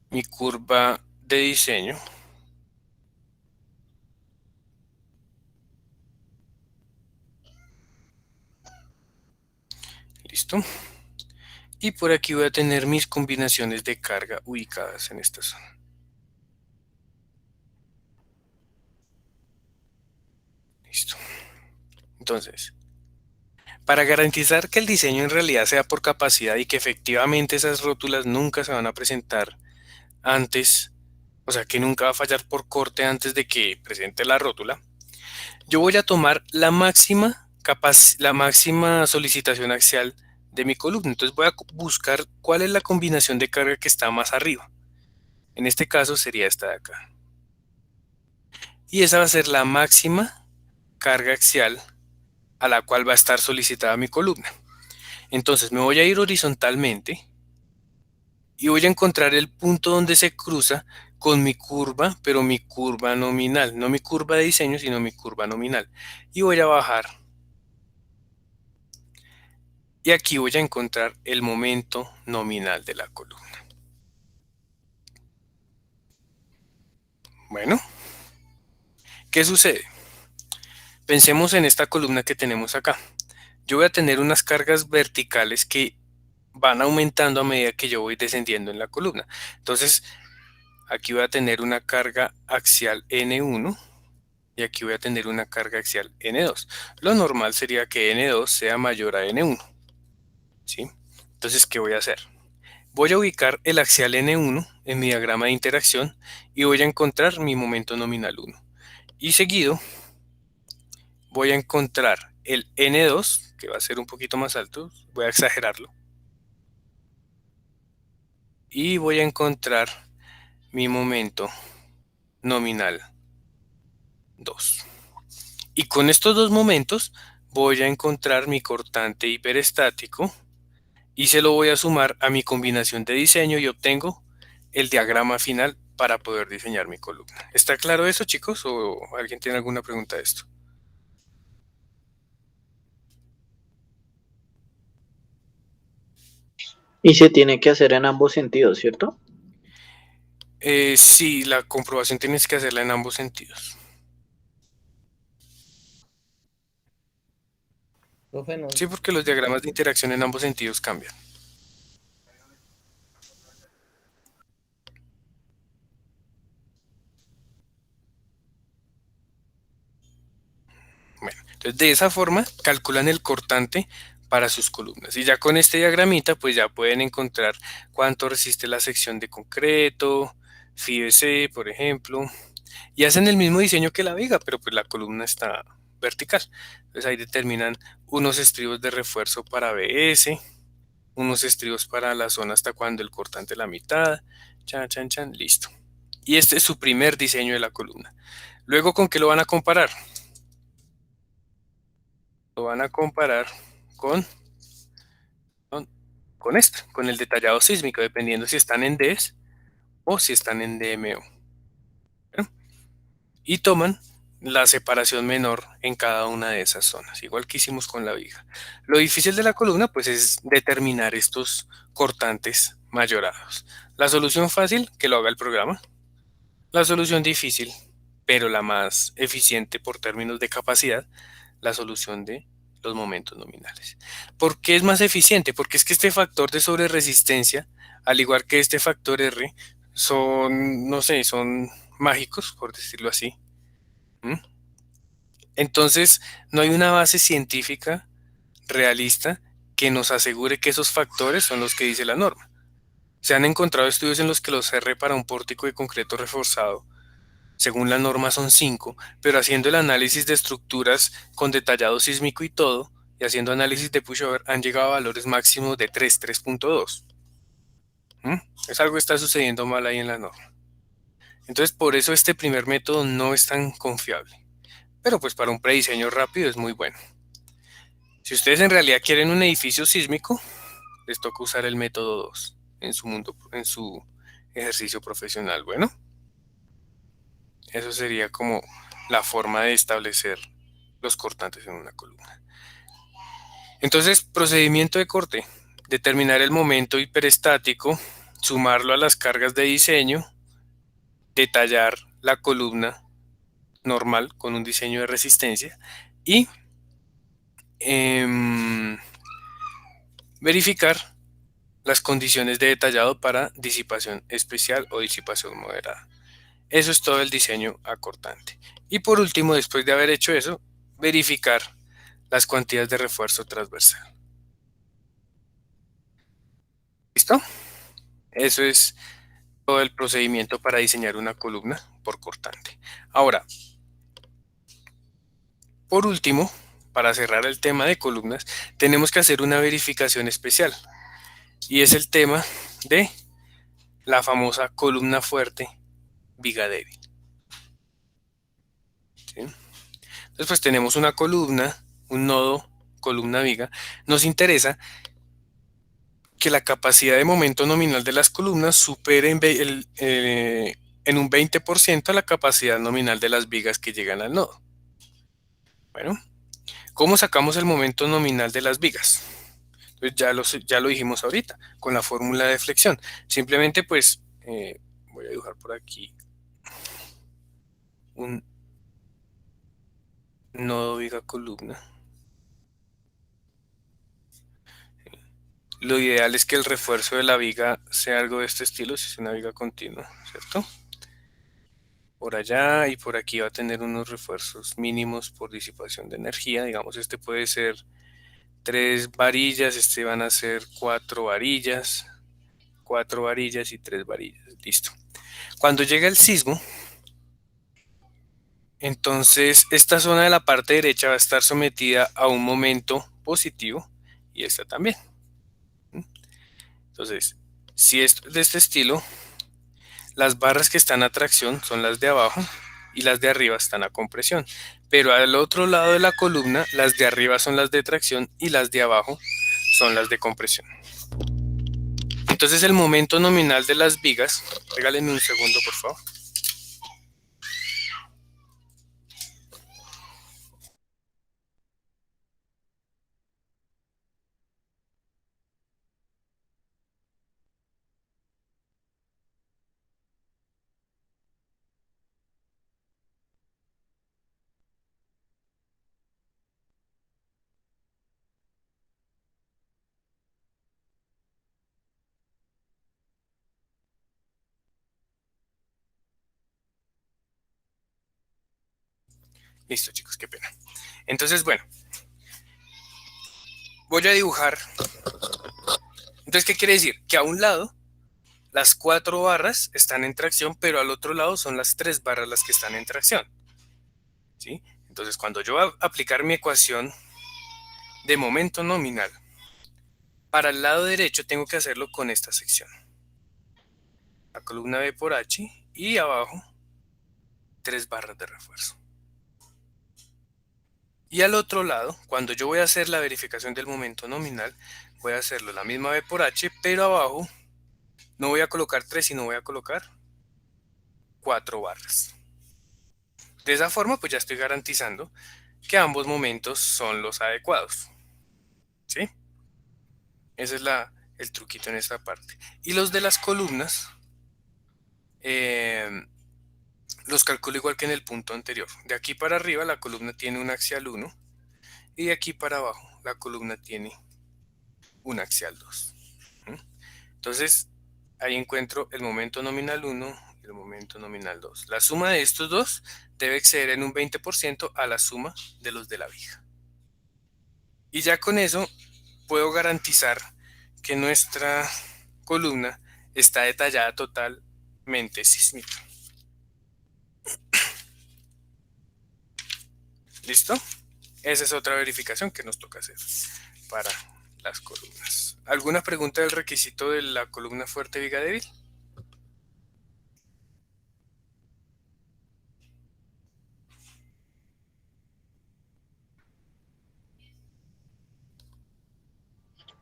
mi curva de diseño, ¿listo? Y por aquí voy a tener mis combinaciones de carga ubicadas en esta zona. Listo. Entonces, para garantizar que el diseño en realidad sea por capacidad y que efectivamente esas rótulas nunca se van a presentar antes, o sea, que nunca va a fallar por corte antes de que presente la rótula, yo voy a tomar la máxima solicitación axial de mi columna. Entonces voy a buscar cuál es la combinación de carga que está más arriba. En este caso sería esta de acá. Y esa va a ser la máxima carga axial a la cual va a estar solicitada mi columna. Entonces me voy a ir horizontalmente y voy a encontrar el punto donde se cruza con mi curva, pero mi curva nominal, no mi curva de diseño, sino mi curva nominal. Y voy a bajar. Y aquí voy a encontrar el momento nominal de la columna. Bueno, ¿qué sucede? Pensemos en esta columna que tenemos acá. Yo voy a tener unas cargas verticales que van aumentando a medida que yo voy descendiendo en la columna. Entonces, aquí voy a tener una carga axial N1 y aquí voy a tener una carga axial N2. Lo normal sería que N2 sea mayor a N1. ¿Sí? Entonces, ¿qué voy a hacer? Voy a ubicar el axial N1 en mi diagrama de interacción y voy a encontrar mi momento nominal 1. Y seguido voy a encontrar el N2, que va a ser un poquito más alto, voy a exagerarlo. Y voy a encontrar mi momento nominal 2. Y con estos dos momentos voy a encontrar mi cortante hiperestático y se lo voy a sumar a mi combinación de diseño y obtengo el diagrama final para poder diseñar mi columna. ¿Está claro eso, chicos? ¿O alguien tiene alguna pregunta de esto?
Y se tiene que hacer en ambos sentidos, ¿cierto?
Sí, la comprobación tienes que hacerla en ambos sentidos.
Profe, no.
Sí, porque los diagramas de interacción en ambos sentidos cambian. Bueno, entonces de esa forma calculan el cortante para sus columnas. Y ya con este diagramita, pues ya pueden encontrar cuánto resiste la sección de concreto, FIBC, por ejemplo, y hacen el mismo diseño que la viga, pero pues la columna está vertical. Entonces ahí determinan unos estribos de refuerzo para BS, unos estribos para la zona hasta cuando el cortante es la mitad, chan, chan, chan, listo. Y este es su primer diseño de la columna. Luego, ¿con qué lo van a comparar? Lo van a comparar con, con, con esto, con el detallado sísmico, dependiendo si están en DES o si están en DMO. ¿Bueno? Y toman la separación menor en cada una de esas zonas, igual que hicimos con la viga. Lo difícil de la columna, pues, es determinar estos cortantes mayorados. La solución fácil, que lo haga el programa. La solución difícil, pero la más eficiente por términos de capacidad, la solución de los momentos nominales. ¿Por qué es más eficiente? Porque es que este factor de sobreresistencia, al igual que este factor R, son, no sé, son mágicos, por decirlo así. ¿Mm? Entonces, no hay una base científica realista que nos asegure que esos factores son los que dice la norma. Se han encontrado estudios en los que los R para un pórtico de concreto reforzado según la norma son 5, pero haciendo el análisis de estructuras con detallado sísmico y todo, y haciendo análisis de pushover, han llegado a valores máximos de 3, 3.2. ¿Mm? Es algo que está sucediendo mal ahí en la norma. Entonces, por eso este primer método no es tan confiable. Pero pues para un prediseño rápido es muy bueno. Si ustedes en realidad quieren un edificio sísmico, les toca usar el método 2 en su mundo, en su ejercicio profesional. Bueno, eso sería como la forma de establecer los cortantes en una columna. Entonces, procedimiento de corte, determinar el momento hiperestático, sumarlo a las cargas de diseño, detallar la columna normal con un diseño de resistencia y verificar las condiciones de detallado para disipación especial o disipación moderada. Eso es todo el diseño acortante. Y por último, después de haber hecho eso, verificar las cuantías de refuerzo transversal. ¿Listo? Eso es todo el procedimiento para diseñar una columna por cortante. Ahora, por último, para cerrar el tema de columnas, tenemos que hacer una verificación especial. Y es el tema de la famosa columna fuerte, viga débil. ¿Sí? Entonces, pues tenemos una columna, un nodo, columna viga. Nos interesa que la capacidad de momento nominal de las columnas supere en un 20% la capacidad nominal de las vigas que llegan al nodo. Bueno, ¿cómo sacamos el momento nominal de las vigas? Pues ya lo dijimos ahorita, con la fórmula de flexión. Simplemente pues voy a dibujar por aquí un nodo viga columna. Lo ideal es que el refuerzo de la viga sea algo de este estilo, si es una viga continua, ¿cierto? Por allá y por aquí va a tener unos refuerzos mínimos por disipación de energía. Digamos, este puede ser 3 varillas, este van a ser 4 varillas, 4 varillas y 3 varillas. Listo. Cuando llega el sismo, entonces esta zona de la parte derecha va a estar sometida a un momento positivo y esta también. Entonces, si esto es de este estilo, las barras que están a tracción son las de abajo y las de arriba están a compresión. Pero al otro lado de la columna, las de arriba son las de tracción y las de abajo son las de compresión. Entonces el momento nominal de las vigas, regálenme un segundo por favor. Listo, chicos, qué pena. Entonces, bueno, voy a dibujar. Entonces, ¿qué quiere decir? Que a un lado las 4 barras están en tracción, pero al otro lado son las 3 barras las que están en tracción. ¿Sí? Entonces, cuando yo voy a aplicar mi ecuación de momento nominal, para el lado derecho tengo que hacerlo con esta sección. La columna B por H y abajo 3 barras de refuerzo. Y al otro lado, cuando yo voy a hacer la verificación del momento nominal, voy a hacerlo la misma B por H, pero abajo no voy a colocar 3, sino voy a colocar 4 barras. De esa forma, pues ya estoy garantizando que ambos momentos son los adecuados. ¿Sí? Ese es el truquito en esta parte. Y los de las columnas, los calculo igual que en el punto anterior. De aquí para arriba la columna tiene un axial 1 y de aquí para abajo la columna tiene un axial 2. Entonces, ahí encuentro el momento nominal 1 y el momento nominal 2. La suma de estos dos debe exceder en un 20% a la suma de los de la viga. Y ya con eso puedo garantizar que nuestra columna está detallada totalmente sísmica. ¿Listo? Esa es otra verificación que nos toca hacer para las columnas. ¿Alguna pregunta del requisito de la columna fuerte viga débil?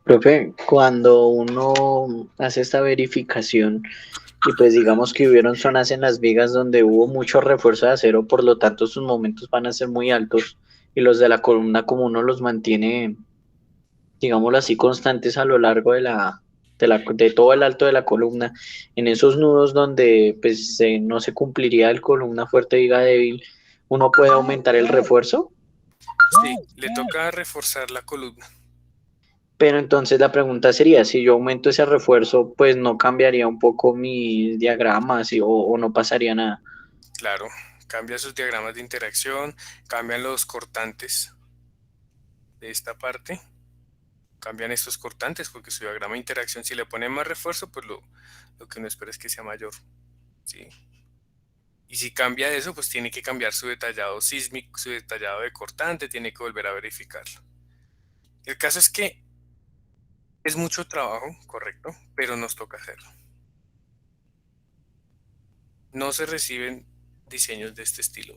Profe, cuando uno hace esta verificación y pues digamos que hubieron zonas en las vigas donde hubo mucho refuerzo de acero, por lo tanto sus momentos van a ser muy altos y los de la columna como uno los mantiene, digámoslo así, constantes a lo largo de todo el alto de la columna, en esos nudos donde pues no se cumpliría el columna fuerte viga débil, uno puede aumentar el refuerzo.
Sí, le toca reforzar la columna.
Pero entonces la pregunta sería, si yo aumento ese refuerzo, pues no cambiaría un poco mis diagramas o no pasaría nada.
Claro, cambia sus diagramas de interacción, cambian los cortantes de esta parte, cambian estos cortantes porque su diagrama de interacción, si le ponen más refuerzo, pues lo que uno espera es que sea mayor. ¿Sí? Y si cambia eso, pues tiene que cambiar su detallado sísmico, su detallado de cortante, tiene que volver a verificarlo. El caso es que es mucho trabajo, correcto, pero nos toca hacerlo. No se reciben diseños de este estilo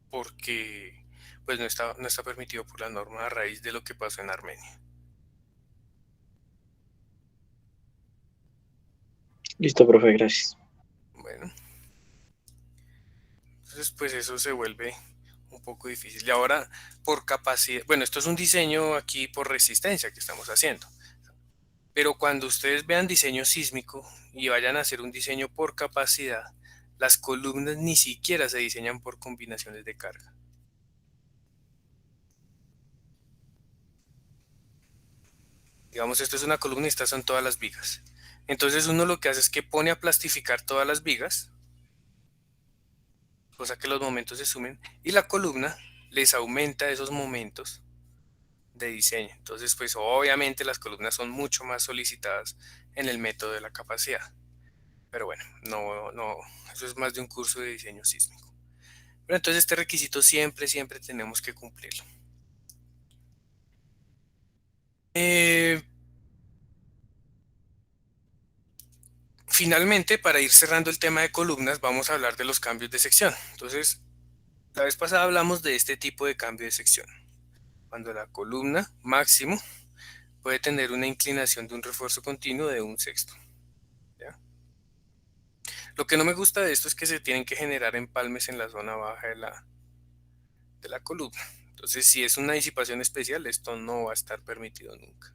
porque pues no está permitido por la norma a raíz de lo que pasó en Armenia.
Listo, profe, gracias.
Bueno, entonces pues eso se vuelve un poco difícil. Y ahora por capacidad, bueno, esto es un diseño aquí por resistencia que estamos haciendo. Pero cuando ustedes vean diseño sísmico y vayan a hacer un diseño por capacidad, las columnas ni siquiera se diseñan por combinaciones de carga. Digamos, esto es una columna y estas son todas las vigas. Entonces uno lo que hace es que pone a plastificar todas las vigas, cosa que los momentos se sumen, y la columna les aumenta esos momentos de diseño. Entonces, pues obviamente las columnas son mucho más solicitadas en el método de la capacidad. Pero bueno, no, eso es más de un curso de diseño sísmico. Pero entonces este requisito siempre tenemos que cumplirlo. Finalmente, para ir cerrando el tema de columnas, vamos a hablar de los cambios de sección. Entonces, la vez pasada hablamos de este tipo de cambio de sección. Cuando la columna máximo puede tener una inclinación de un refuerzo continuo de 1/6. ¿Ya? Lo que no me gusta de esto es que se tienen que generar empalmes en la zona baja de la columna. Entonces, si es una disipación especial, esto no va a estar permitido nunca.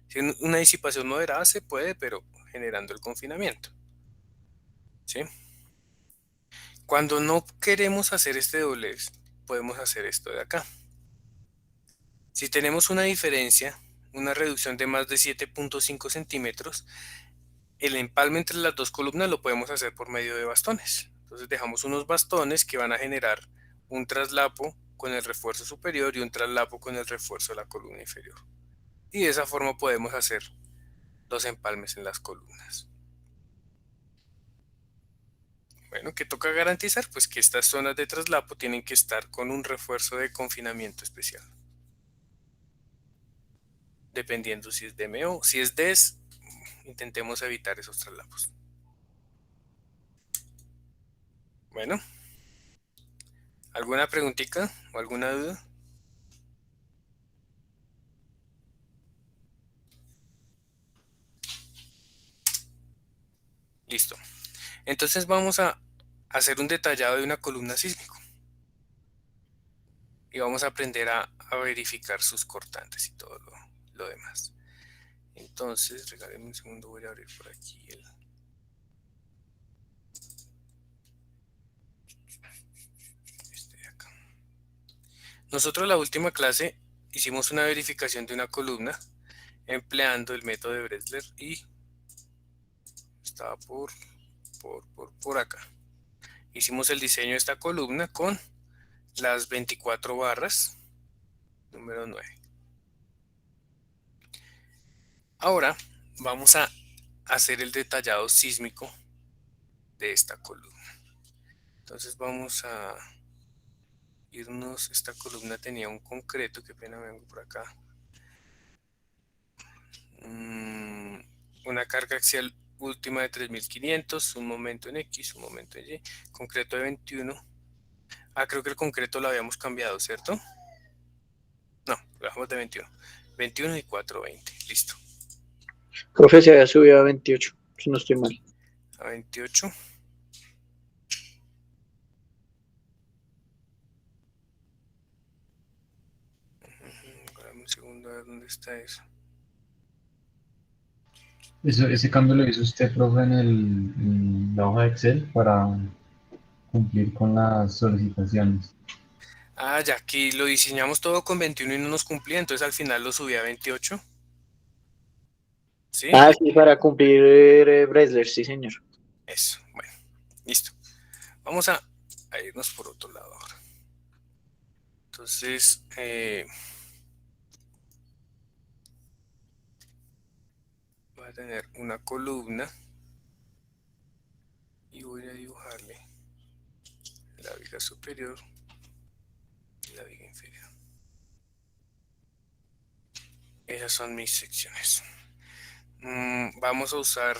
Si es una disipación moderada, se puede, pero generando el confinamiento. ¿Sí? Cuando no queremos hacer este doblez, podemos hacer esto de acá. Si tenemos una diferencia, una reducción de más de 7.5 centímetros, el empalme entre las dos columnas lo podemos hacer por medio de bastones. Entonces dejamos unos bastones que van a generar un traslapo con el refuerzo superior y un traslapo con el refuerzo de la columna inferior. Y de esa forma podemos hacer los empalmes en las columnas. Bueno, ¿qué toca garantizar? Pues que estas zonas de traslapo tienen que estar con un refuerzo de confinamiento especial. Dependiendo si es DEM o si es DES, intentemos evitar esos traslapos. Bueno, ¿alguna preguntita o alguna duda? Listo. Entonces vamos a hacer un detallado de una columna sísmica. Y vamos a aprender a verificar sus cortantes y todo lo demás. Entonces, regálenme un segundo, voy a abrir por aquí este de acá. Nosotros la última clase hicimos una verificación de una columna empleando el método de Bresler y estaba por acá. Hicimos el diseño de esta columna con las 24 barras, número 9. Ahora vamos a hacer el detallado sísmico de esta columna. Entonces vamos a irnos, esta columna tenía un concreto, qué pena, vengo por acá. Una carga axial última de 3500, un momento en X, un momento en Y, concreto de 21. Ah, creo que el concreto lo habíamos cambiado, ¿cierto? No, lo dejamos de 21. 21 y 420, listo.
Profe, se había subido a 28, si no estoy mal.
A 28. Dame un segundo a ver dónde está eso.
Ese cambio lo hizo usted, profe, en la hoja de Excel para cumplir con las solicitaciones.
Ah, ya aquí lo diseñamos todo con 21 y no nos cumplía, entonces al final lo subí a 28. ¿Sí?
Ah, sí, para cumplir Bresler, sí, señor.
Eso, bueno, listo. Vamos a irnos por otro lado ahora. Entonces, voy a tener una columna y voy a dibujarle la viga superior y la viga inferior. Esas son mis secciones. Vamos a usar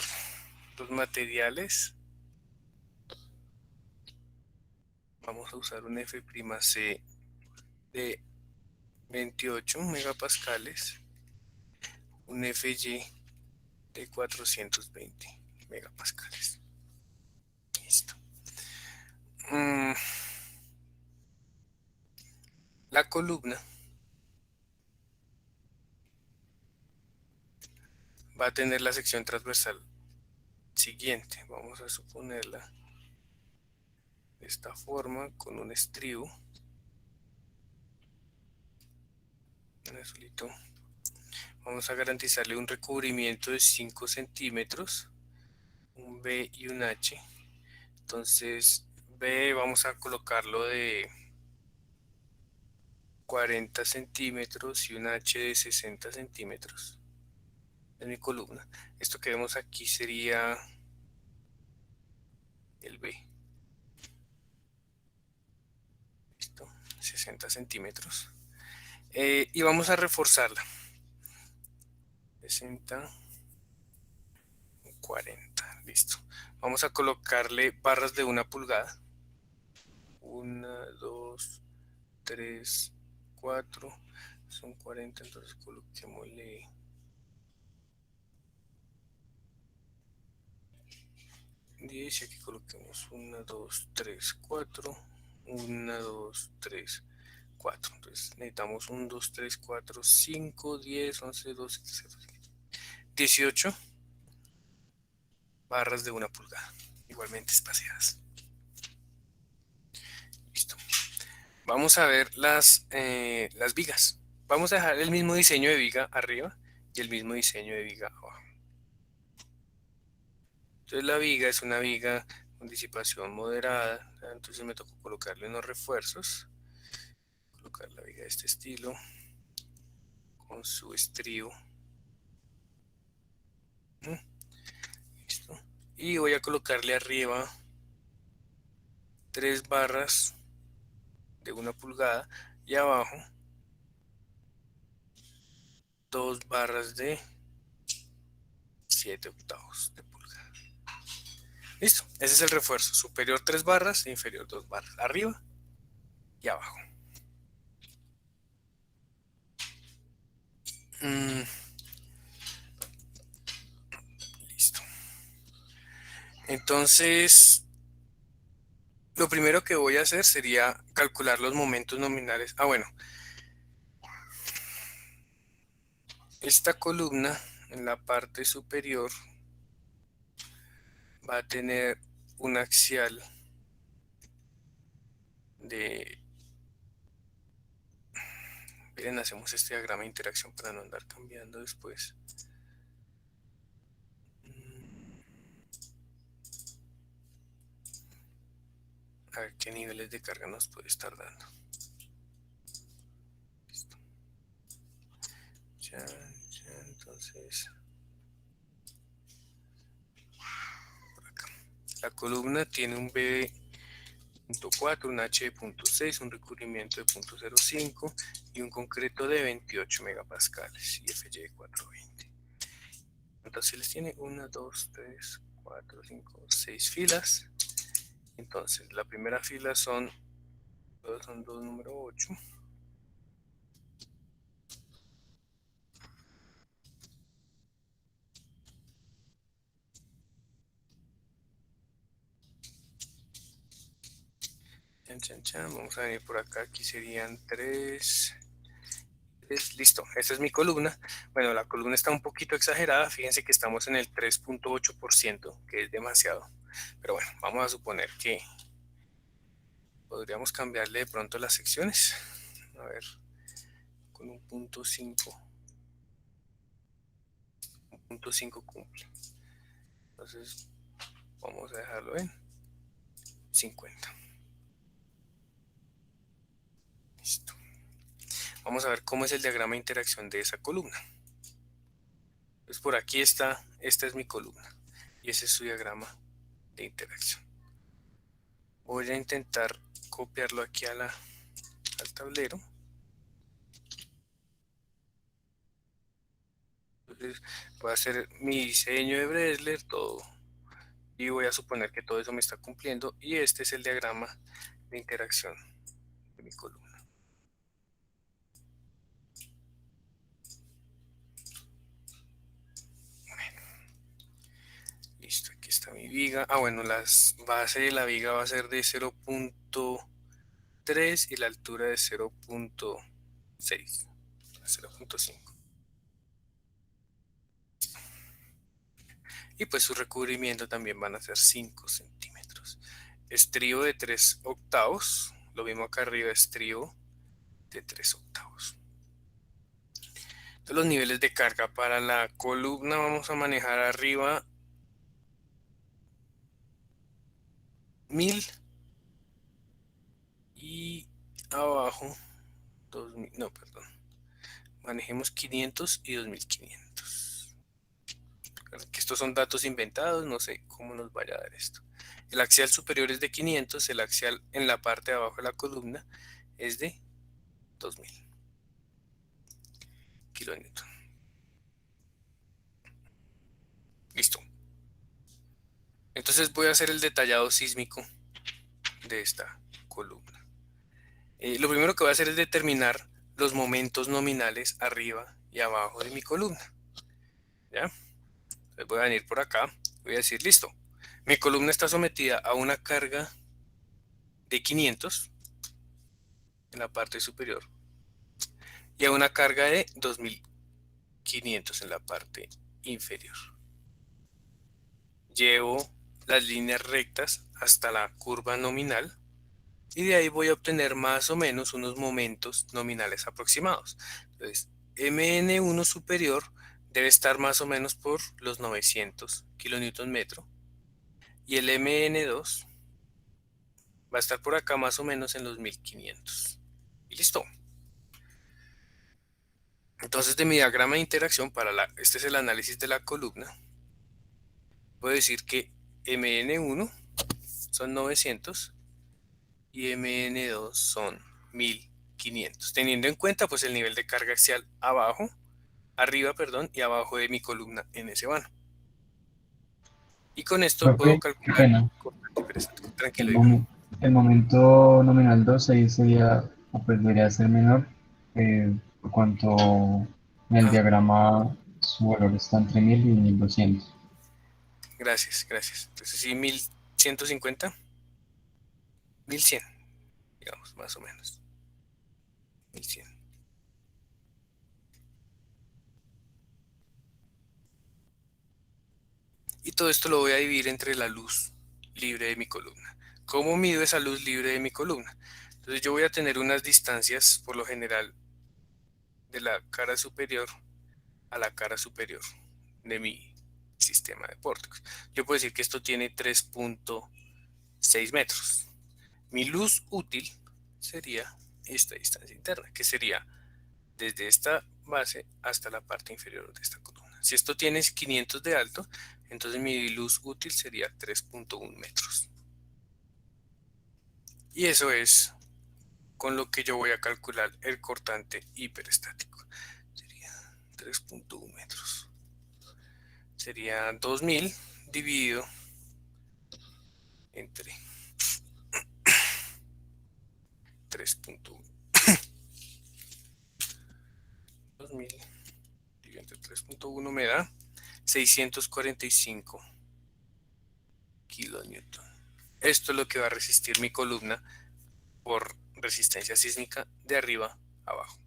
los materiales. Vamos a usar un F'C de 28 megapascales, un Fy de 420 megapascales. Listo. La columna va a tener la sección transversal siguiente. Vamos a suponerla de esta forma, con un estribo. En azulito. Vamos a garantizarle un recubrimiento de 5 centímetros, un B y un H. Entonces, B vamos a colocarlo de 40 centímetros y un H de 60 centímetros en mi columna. Esto que vemos aquí sería el B. Listo, 60 centímetros. Y vamos a reforzarla. 60, 40, listo. Vamos a colocarle barras de 1 pulgada. 1, 2, 3, 4. Son 40, entonces coloquémosle 10 y aquí coloquemos 1, 2, 3, 4. 1, 2, 3, 4. Entonces necesitamos 1, 2, 3, 4, 5, 10, 11, 12, 13, 18 barras de 1 pulgada, igualmente espaciadas. Listo. Vamos a ver las vigas. Vamos a dejar el mismo diseño de viga arriba y el mismo diseño de viga abajo. Entonces la viga es una viga con disipación moderada. Entonces me tocó colocarle unos refuerzos. Colocar la viga de este estilo con su estribo. Listo. Y voy a colocarle arriba 3 barras de 1 pulgada y abajo 2 barras de 7 octavos de pulgada. Listo, ese es el refuerzo. Superior 3 barras, inferior 2 barras. Arriba y abajo. Listo. Entonces, lo primero que voy a hacer sería calcular los momentos nominales. Bueno. Esta columna en la parte superior va a tener un axial de... Miren, hacemos este diagrama de interacción para no andar cambiando después. A ver qué niveles de carga nos puede estar dando. Listo. Ya, entonces... Por acá. La columna tiene un B.4, un H de 0.6, un recubrimiento de 0.05 y un concreto de 28 megapascales y FY de 420. Entonces les tiene 1, 2, 3, 4, 5, 6 filas. Entonces la primera fila son 2 número 8. Vamos a venir por acá, aquí serían 3. Listo, esta es mi columna. Bueno, la columna está un poquito exagerada, fíjense que estamos en el 3.8%, que es demasiado. Pero bueno, vamos a suponer que podríamos cambiarle de pronto las secciones. A ver, con un punto 5. Un punto 5 cumple. Entonces, vamos a dejarlo en 50. Listo. Vamos a ver cómo es el diagrama de interacción de esa columna. Pues por aquí está, esta es mi columna y ese es su diagrama de interacción. Voy a intentar copiarlo aquí al tablero. Entonces voy a hacer mi diseño de Bresler, todo, y voy a suponer que todo eso me está cumpliendo y este es el diagrama de interacción de mi columna. Listo, aquí está mi viga. Bueno, la base de la viga va a ser de 0.3 y la altura de 0.6, 0.5. Y pues su recubrimiento también van a ser 5 centímetros. Estribo de 3 octavos. Lo mismo acá arriba, estribo de 3 octavos. Entonces, los niveles de carga para la columna vamos a manejar arriba 1000 y abajo 2000, no, perdón. Manejemos 500 y 2500. Que estos son datos inventados, no sé cómo nos vaya a dar esto. El axial superior es de 500, el axial en la parte de abajo de la columna es de 2000 kilonewton. Listo. Entonces voy a hacer el detallado sísmico de esta columna. Lo primero que voy a hacer es determinar los momentos nominales arriba y abajo de mi columna. ¿Ya? Entonces voy a venir por acá, voy a decir, listo, mi columna está sometida a una carga de 500 en la parte superior y a una carga de 2500 en la parte inferior. Llevo las líneas rectas hasta la curva nominal y de ahí voy a obtener más o menos unos momentos nominales aproximados. Entonces, MN1 superior debe estar más o menos por los 900 kilonewton metro y el MN2 va a estar por acá más o menos en los 1500. Y listo. Entonces de mi diagrama de interacción, este es el análisis de la columna, puedo decir que MN1 son 900 y MN2 son 1500, teniendo en cuenta pues el nivel de carga axial arriba, perdón, y abajo de mi columna en ese vano. Y con esto puedo
Profe, qué
calcular
pena.
cortante hiperestático.
El,
Tranquilo, dígame.
momen- el momento nominal 2 ahí sería, o pues debería ser menor, por cuanto en el
Ah,
diagrama su valor está entre 1000 y 1200.
gracias, gracias. Entonces sí, 1150, 1100, digamos, más o menos. 1100. Y todo esto lo voy a dividir entre la luz libre de mi columna. ¿Cómo mido esa luz libre de mi columna? Entonces yo voy a tener unas distancias, por lo general, de la cara superior a la cara superior de mi sistema de pórticos. Yo puedo decir que esto tiene 3.6 metros. Mi luz útil sería esta distancia interna, que sería desde esta base hasta la parte inferior de esta columna. Si esto tiene 500 de alto, entonces mi luz útil sería 3.1 metros. Y eso es con lo que yo voy a calcular el cortante hiperestático. Sería 3.1 metros. Sería 2000 dividido entre 3.1. 2000 dividido entre 3.1 me da 645 kilonewton. Esto es lo que va a resistir mi columna por resistencia sísmica de arriba a abajo.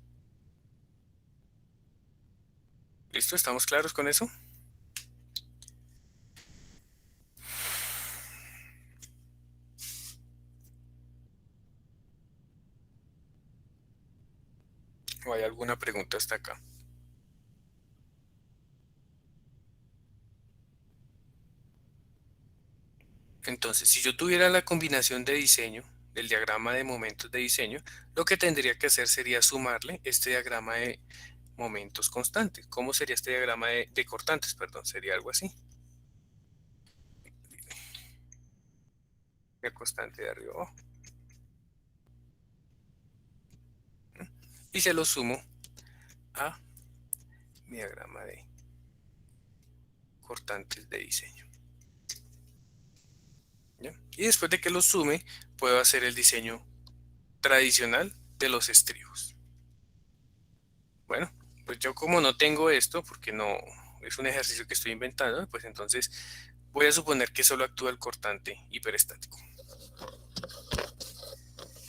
¿Listo? ¿Estamos claros con eso? ¿O hay alguna pregunta hasta acá? Entonces, si yo tuviera la combinación de diseño, del diagrama de momentos de diseño, lo que tendría que hacer sería sumarle este diagrama de momentos constantes. ¿Cómo sería este diagrama de cortantes? Perdón, sería algo así. La constante de arriba abajo. Y se lo sumo a mi diagrama de cortantes de diseño. ¿Ya? Y después de que lo sume, puedo hacer el diseño tradicional de los estribos. Bueno, pues yo como no tengo esto, porque no es un ejercicio que estoy inventando, pues entonces voy a suponer que solo actúa el cortante hiperestático.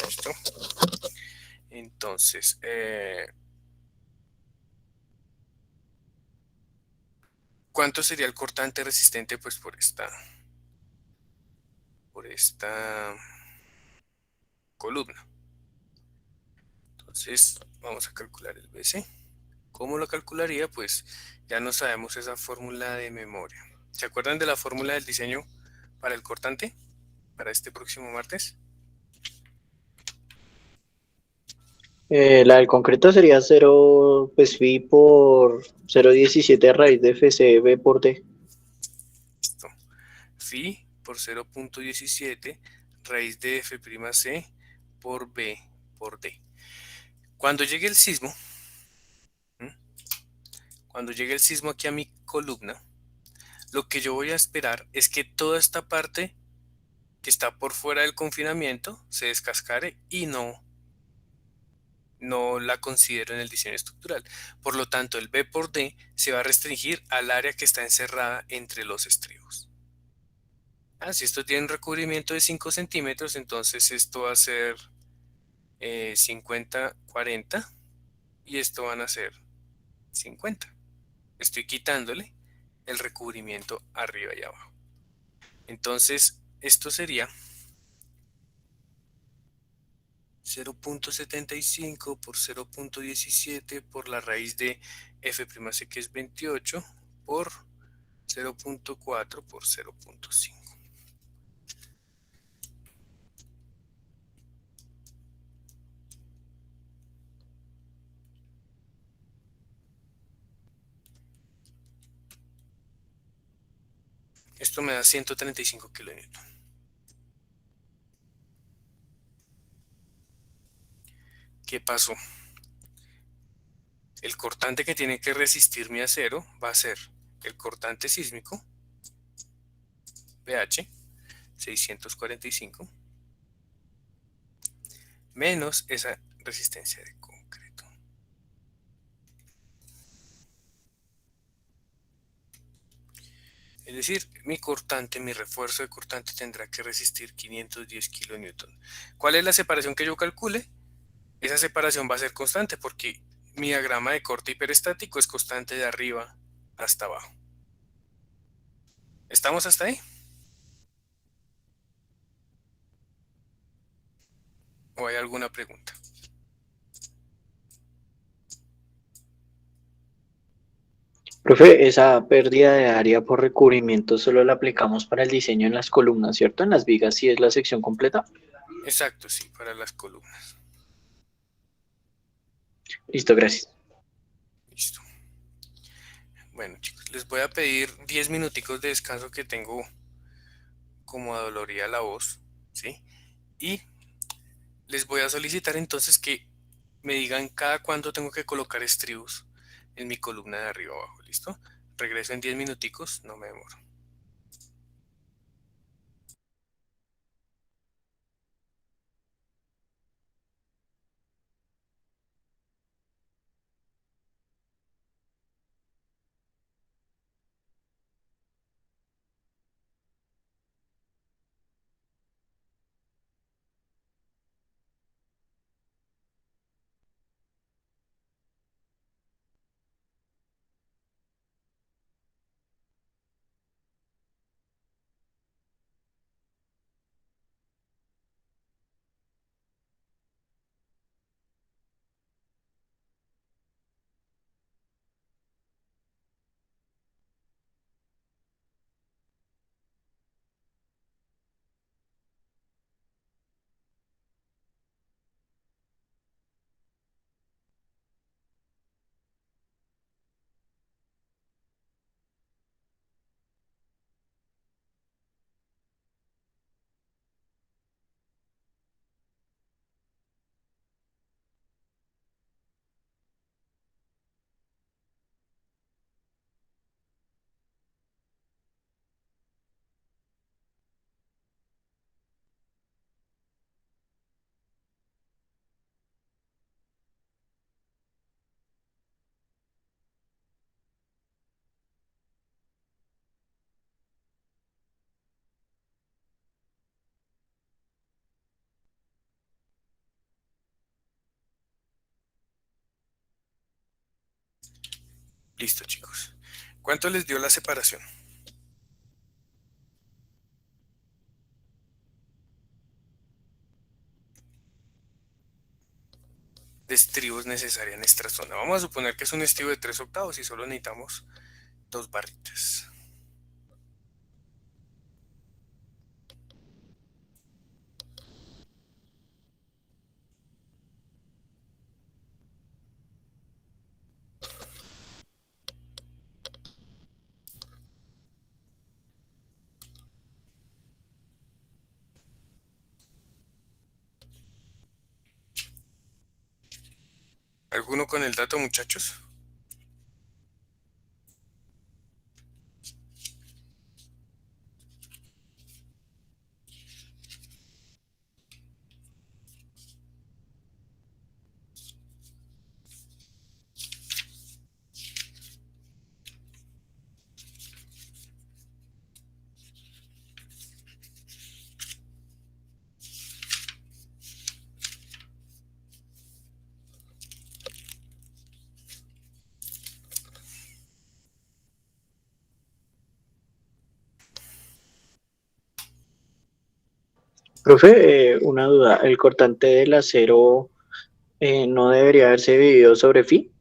¿Listo? Entonces, ¿cuánto sería el cortante resistente? Pues por esta columna. Entonces, vamos a calcular el BC. ¿Cómo lo calcularía? Pues ya no sabemos esa fórmula de memoria. ¿Se acuerdan de la fórmula del diseño para el cortante? Para este próximo martes.
La del concreto sería 0, pues phi por 0,17 raíz de FCB por D.
Listo. Phi por 0.17 raíz de F'C por B por D. Cuando llegue el sismo, ¿m? Cuando llegue el sismo aquí a mi columna, lo que yo voy a esperar es que toda esta parte que está por fuera del confinamiento se descascare y no la considero en el diseño estructural. Por lo tanto, el B por D se va a restringir al área que está encerrada entre los estribos. Si esto tiene un recubrimiento de 5 centímetros, entonces esto va a ser 50, 40 y esto van a ser 50. Estoy quitándole el recubrimiento arriba y abajo. Entonces, esto sería 0.75 por 0.17 por la raíz de F'C, que es 28, por 0.4 por 0.5. Esto me da 135 kilonewton. ¿Qué pasó? El cortante que tiene que resistir mi acero va a ser el cortante sísmico, pH 645, menos esa resistencia de concreto. Es decir, mi cortante, mi refuerzo de cortante tendrá que resistir 510 kilonewton. ¿Cuál es la separación que yo calcule? Esa separación va a ser constante porque mi diagrama de corte hiperestático es constante de arriba hasta abajo. ¿Estamos hasta ahí? ¿O hay alguna pregunta?
Profe, esa pérdida de área por recubrimiento solo la aplicamos para el diseño en las columnas, ¿cierto? En las vigas sí es la sección completa.
Exacto, sí, para las columnas.
Listo, gracias.
Listo. Bueno, chicos, les voy a pedir 10 minuticos de descanso que tengo como adolorida la voz, ¿sí? Y les voy a solicitar entonces que me digan cada cuánto tengo que colocar estribos en mi columna de arriba abajo, ¿listo? Regreso en 10 minuticos, no me demoro. Listo, chicos. ¿Cuánto les dio la separación? De estribos necesaria en esta zona. Vamos a suponer que es un estribo de 3 octavos y solo necesitamos 2 barritas. ¿Alguno con el dato, muchachos?
Profe, una duda, ¿el cortante del acero no debería haberse dividido sobre phi?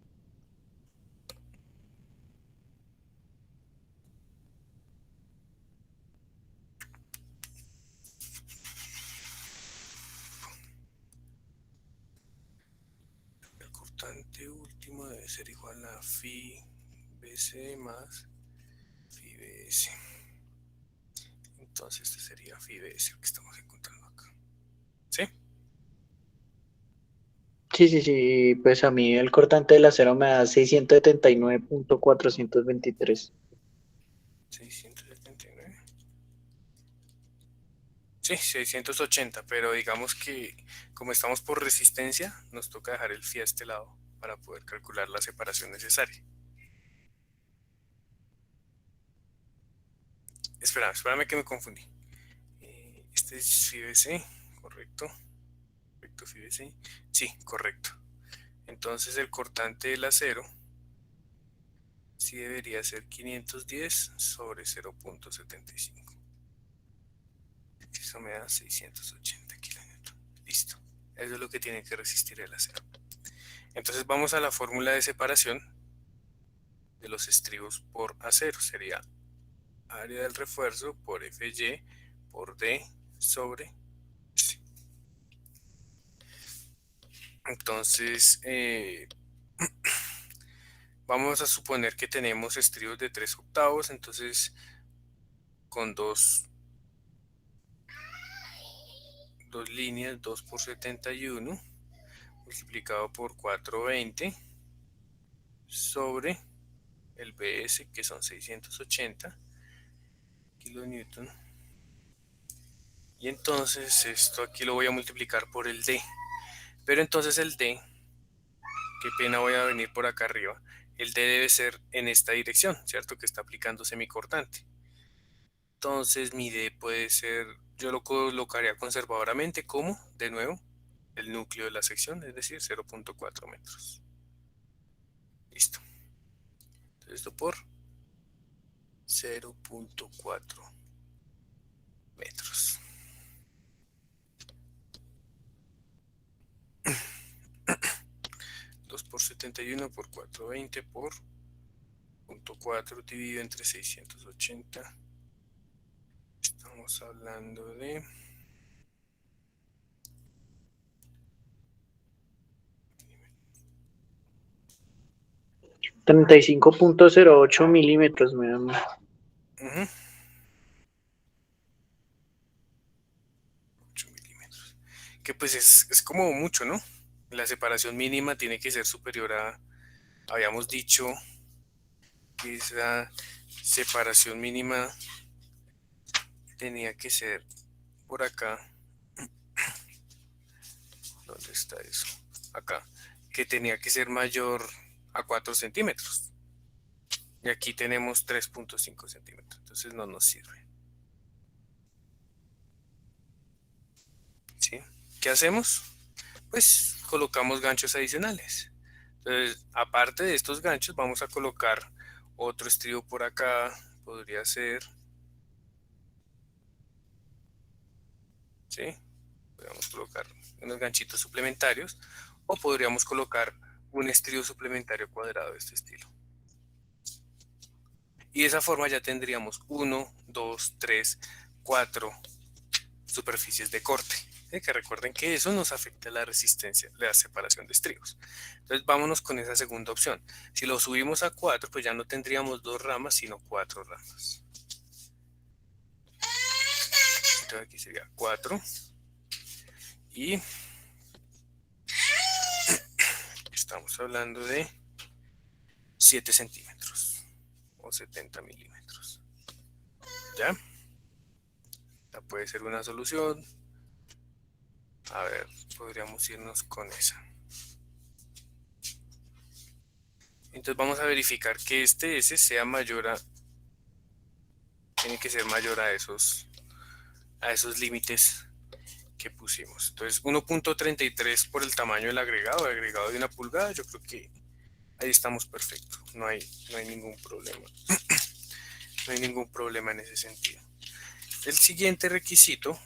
El cortante último debe ser igual a phi BC más phi BS. Entonces este sería phi de S que estamos encontrando acá. ¿Sí?
Sí, pues a mí el cortante del acero me da 679.423.
679. Sí, 680, pero digamos que como estamos por resistencia, nos toca dejar el phi a este lado para poder calcular la separación necesaria. Espérame que me confundí. Este es phi de C, correcto. Correcto, phi de C. Sí, correcto. Entonces el cortante del acero sí debería ser 510 sobre 0.75. Eso me da 680 kilonewton. Listo. Eso es lo que tiene que resistir el acero. Entonces vamos a la fórmula de separación de los estribos por acero. Sería área del refuerzo por FY por D sobre C. Entonces, vamos a suponer que tenemos estribos de 3 octavos, entonces con dos líneas, 2 por 71, multiplicado por 420, sobre el BS, que son 680 kilonewton. Y entonces esto aquí lo voy a multiplicar por el D. Pero entonces el D, qué pena, voy a venir por acá arriba. El D debe ser en esta dirección, ¿cierto? Que está aplicando semicortante. Entonces mi D puede ser, yo lo colocaría conservadoramente como, de nuevo, el núcleo de la sección, es decir, 0.4 metros. Listo. Entonces esto por 0.4 metros. Por 71 por 420 por 0.4 dividido entre 680. Estamos hablando de
35.08 milímetros, me dan.
8 milímetros. Que pues es como mucho, ¿no? La separación mínima tiene que ser superior a, habíamos dicho que esa separación mínima tenía que ser por acá. ¿Dónde está eso? Acá. Que tenía que ser mayor a 4 centímetros. Y aquí tenemos 3.5 centímetros. Entonces no nos sirve. ¿Sí? ¿Qué hacemos? Pues colocamos ganchos adicionales. Entonces, aparte de estos ganchos, vamos a colocar otro estribo por acá. Podría ser, ¿sí? Podríamos colocar unos ganchitos suplementarios o podríamos colocar un estribo suplementario cuadrado de este estilo. Y de esa forma ya tendríamos 1, 2, 3, 4 superficies de corte. Que recuerden que eso nos afecta la resistencia, la separación de estribos. Entonces vámonos con esa segunda opción. Si lo subimos a 4, pues ya no tendríamos 2 ramas, sino 4 ramas. Entonces aquí sería 4. Y estamos hablando de 7 centímetros o 70 milímetros. ¿Ya? Esta puede ser una solución. A ver, podríamos irnos con esa. Entonces vamos a verificar que este S sea mayor a, tiene que ser mayor a esos límites que pusimos. Entonces 1.33 por el tamaño del agregado de 1 pulgada, yo creo que ahí estamos perfectos. No hay ningún problema. No hay ningún problema en ese sentido. El siguiente requisito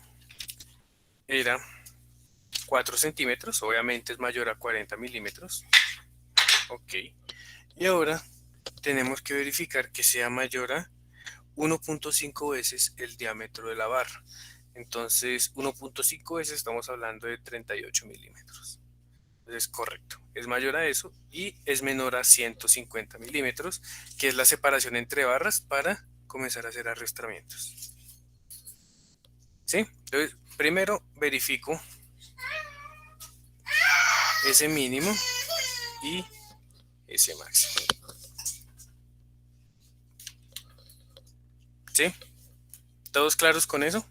era 4 centímetros, obviamente es mayor a 40 milímetros. Ok. Y ahora tenemos que verificar que sea mayor a 1.5 veces el diámetro de la barra. Entonces 1.5 veces estamos hablando de 38 milímetros. Entonces correcto, es mayor a eso y es menor a 150 milímetros, que es la separación entre barras para comenzar a hacer arrastramientos. ¿Sí? Entonces, primero verifico ese mínimo y ese máximo. ¿Sí? ¿Todos claros con eso?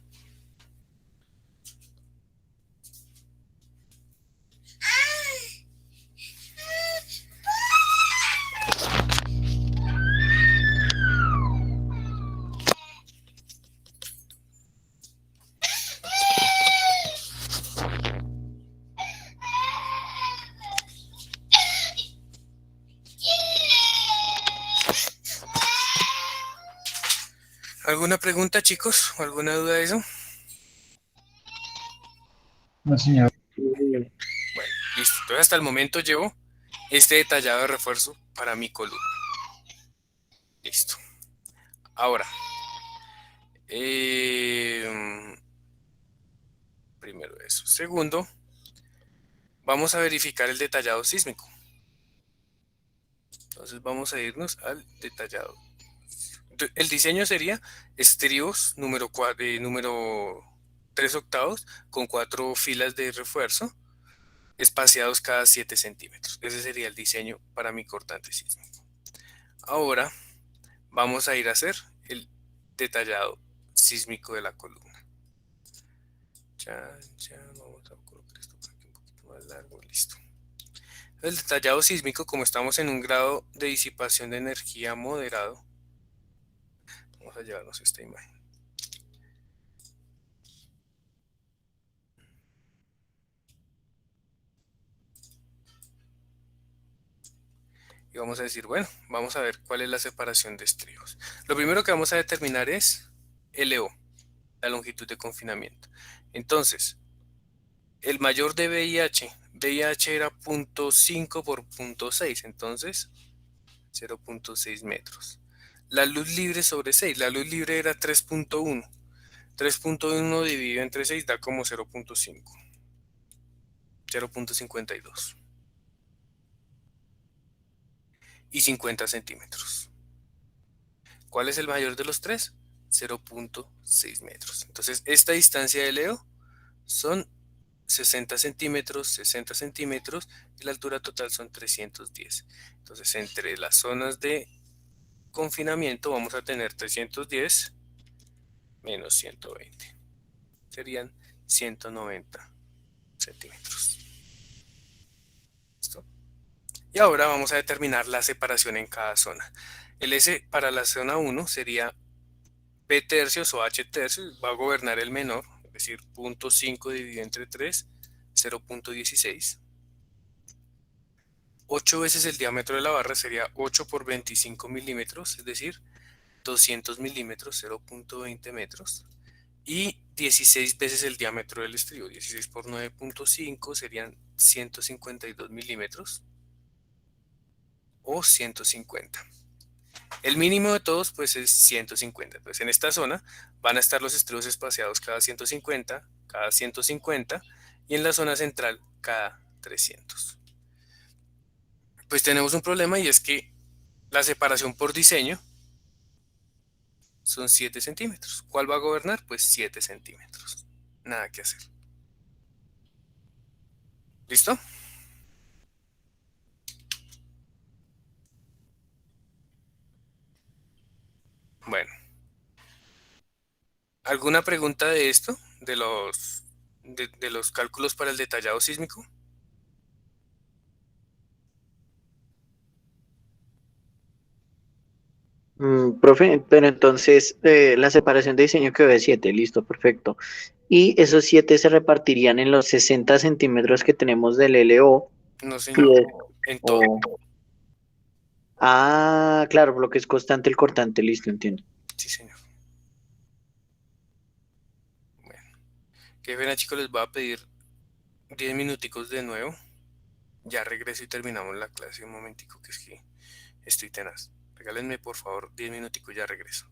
¿Alguna pregunta, chicos? ¿O alguna duda de eso?
No, señor.
Bueno, listo. Entonces, hasta el momento llevo este detallado de refuerzo para mi columna. Listo. Ahora, primero eso. Segundo, vamos a verificar el detallado sísmico. Entonces vamos a irnos al detallado. El diseño sería estribos número 3 octavos con 4 filas de refuerzo espaciados cada 7 centímetros. Ese sería el diseño para mi cortante sísmico. Ahora vamos a ir a hacer el detallado sísmico de la columna. Vamos a colocar esto por aquí un poquito más largo, listo. El detallado sísmico, como estamos en un grado de disipación de energía moderado, vamos a llevarnos esta imagen. Y vamos a decir, bueno, vamos a ver cuál es la separación de estribos. Lo primero que vamos a determinar es LO, la longitud de confinamiento. Entonces, el mayor de VIH, VIH era 0.5 por 0.6, entonces 0.6 metros. La luz libre sobre 6, la luz libre era 3.1. 3.1 dividido entre 6 da como 0.5, 0.52 y 50 centímetros. ¿Cuál es el mayor de los tres? 0.6 metros. Entonces, esta distancia de Leo son 60 centímetros, 60 centímetros y la altura total son 310. Entonces, entre las zonas de confinamiento vamos a tener 310 menos 120. Serían 190 centímetros. ¿Listo? Y ahora vamos a determinar la separación en cada zona. El S para la zona 1 sería P tercios o H tercios, va a gobernar el menor, es decir, 0.5 dividido entre 3, 0.16. 8 veces el diámetro de la barra sería 8 por 25 milímetros, es decir, 200 milímetros, 0.20 metros. Y 16 veces el diámetro del estribo, 16 por 9.5 serían 152 milímetros o 150. El mínimo de todos pues es 150. Pues en esta zona van a estar los estribos espaciados cada 150, cada 150 y en la zona central cada 300. Pues tenemos un problema y es que la separación por diseño son 7 centímetros. ¿Cuál va a gobernar? Pues 7 centímetros. Nada que hacer. ¿Listo? Bueno, ¿alguna pregunta de esto? De los cálculos para el detallado sísmico.
Profe, pero entonces la separación de diseño quedó de 7, listo, perfecto. Y esos 7 se repartirían en los 60 centímetros que tenemos del LO.
No,
Y
señor. En todo.
o- claro, por lo que es constante el cortante, listo, entiendo.
Sí, señor. Bueno, qué pena, chicos, les voy a pedir 10 minuticos de nuevo. Ya regreso y terminamos la clase un momentico, que es que estoy tenaz. Regálenme, por favor, 10 minuticos, ya regreso.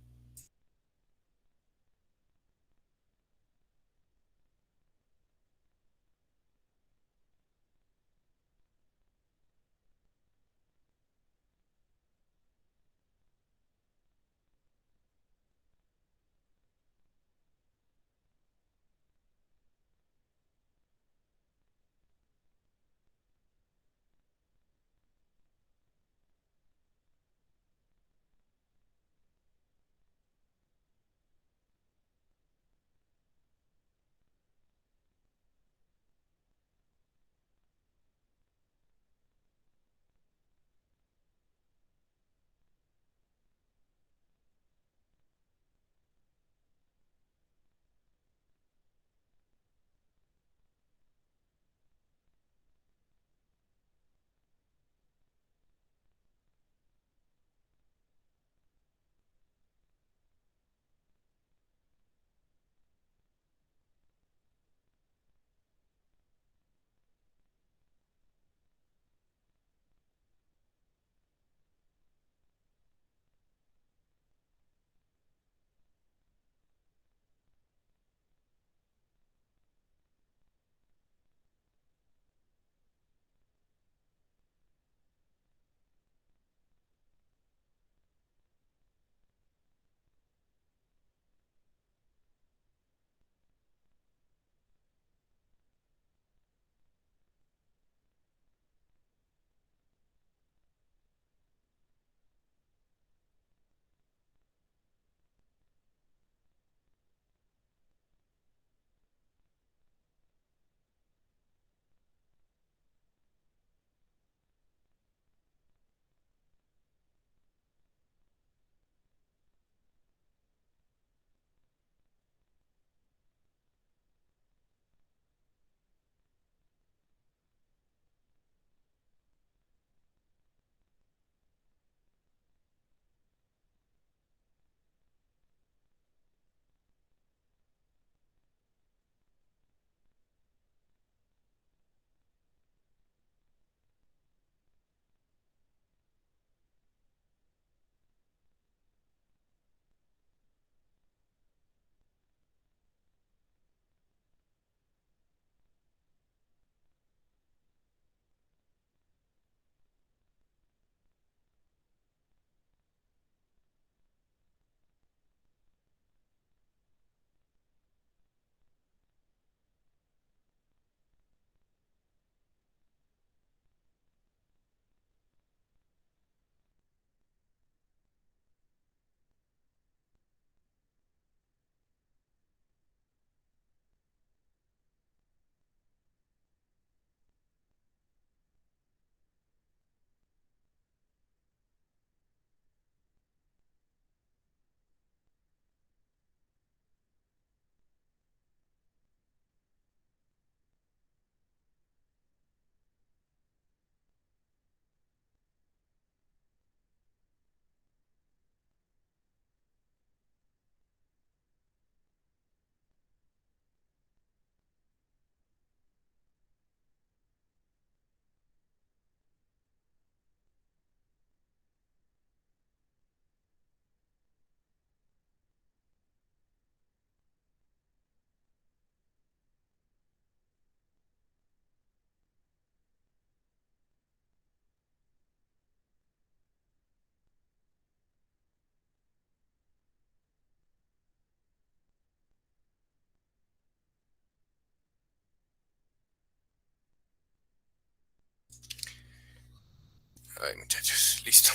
Ay, muchachos, listo.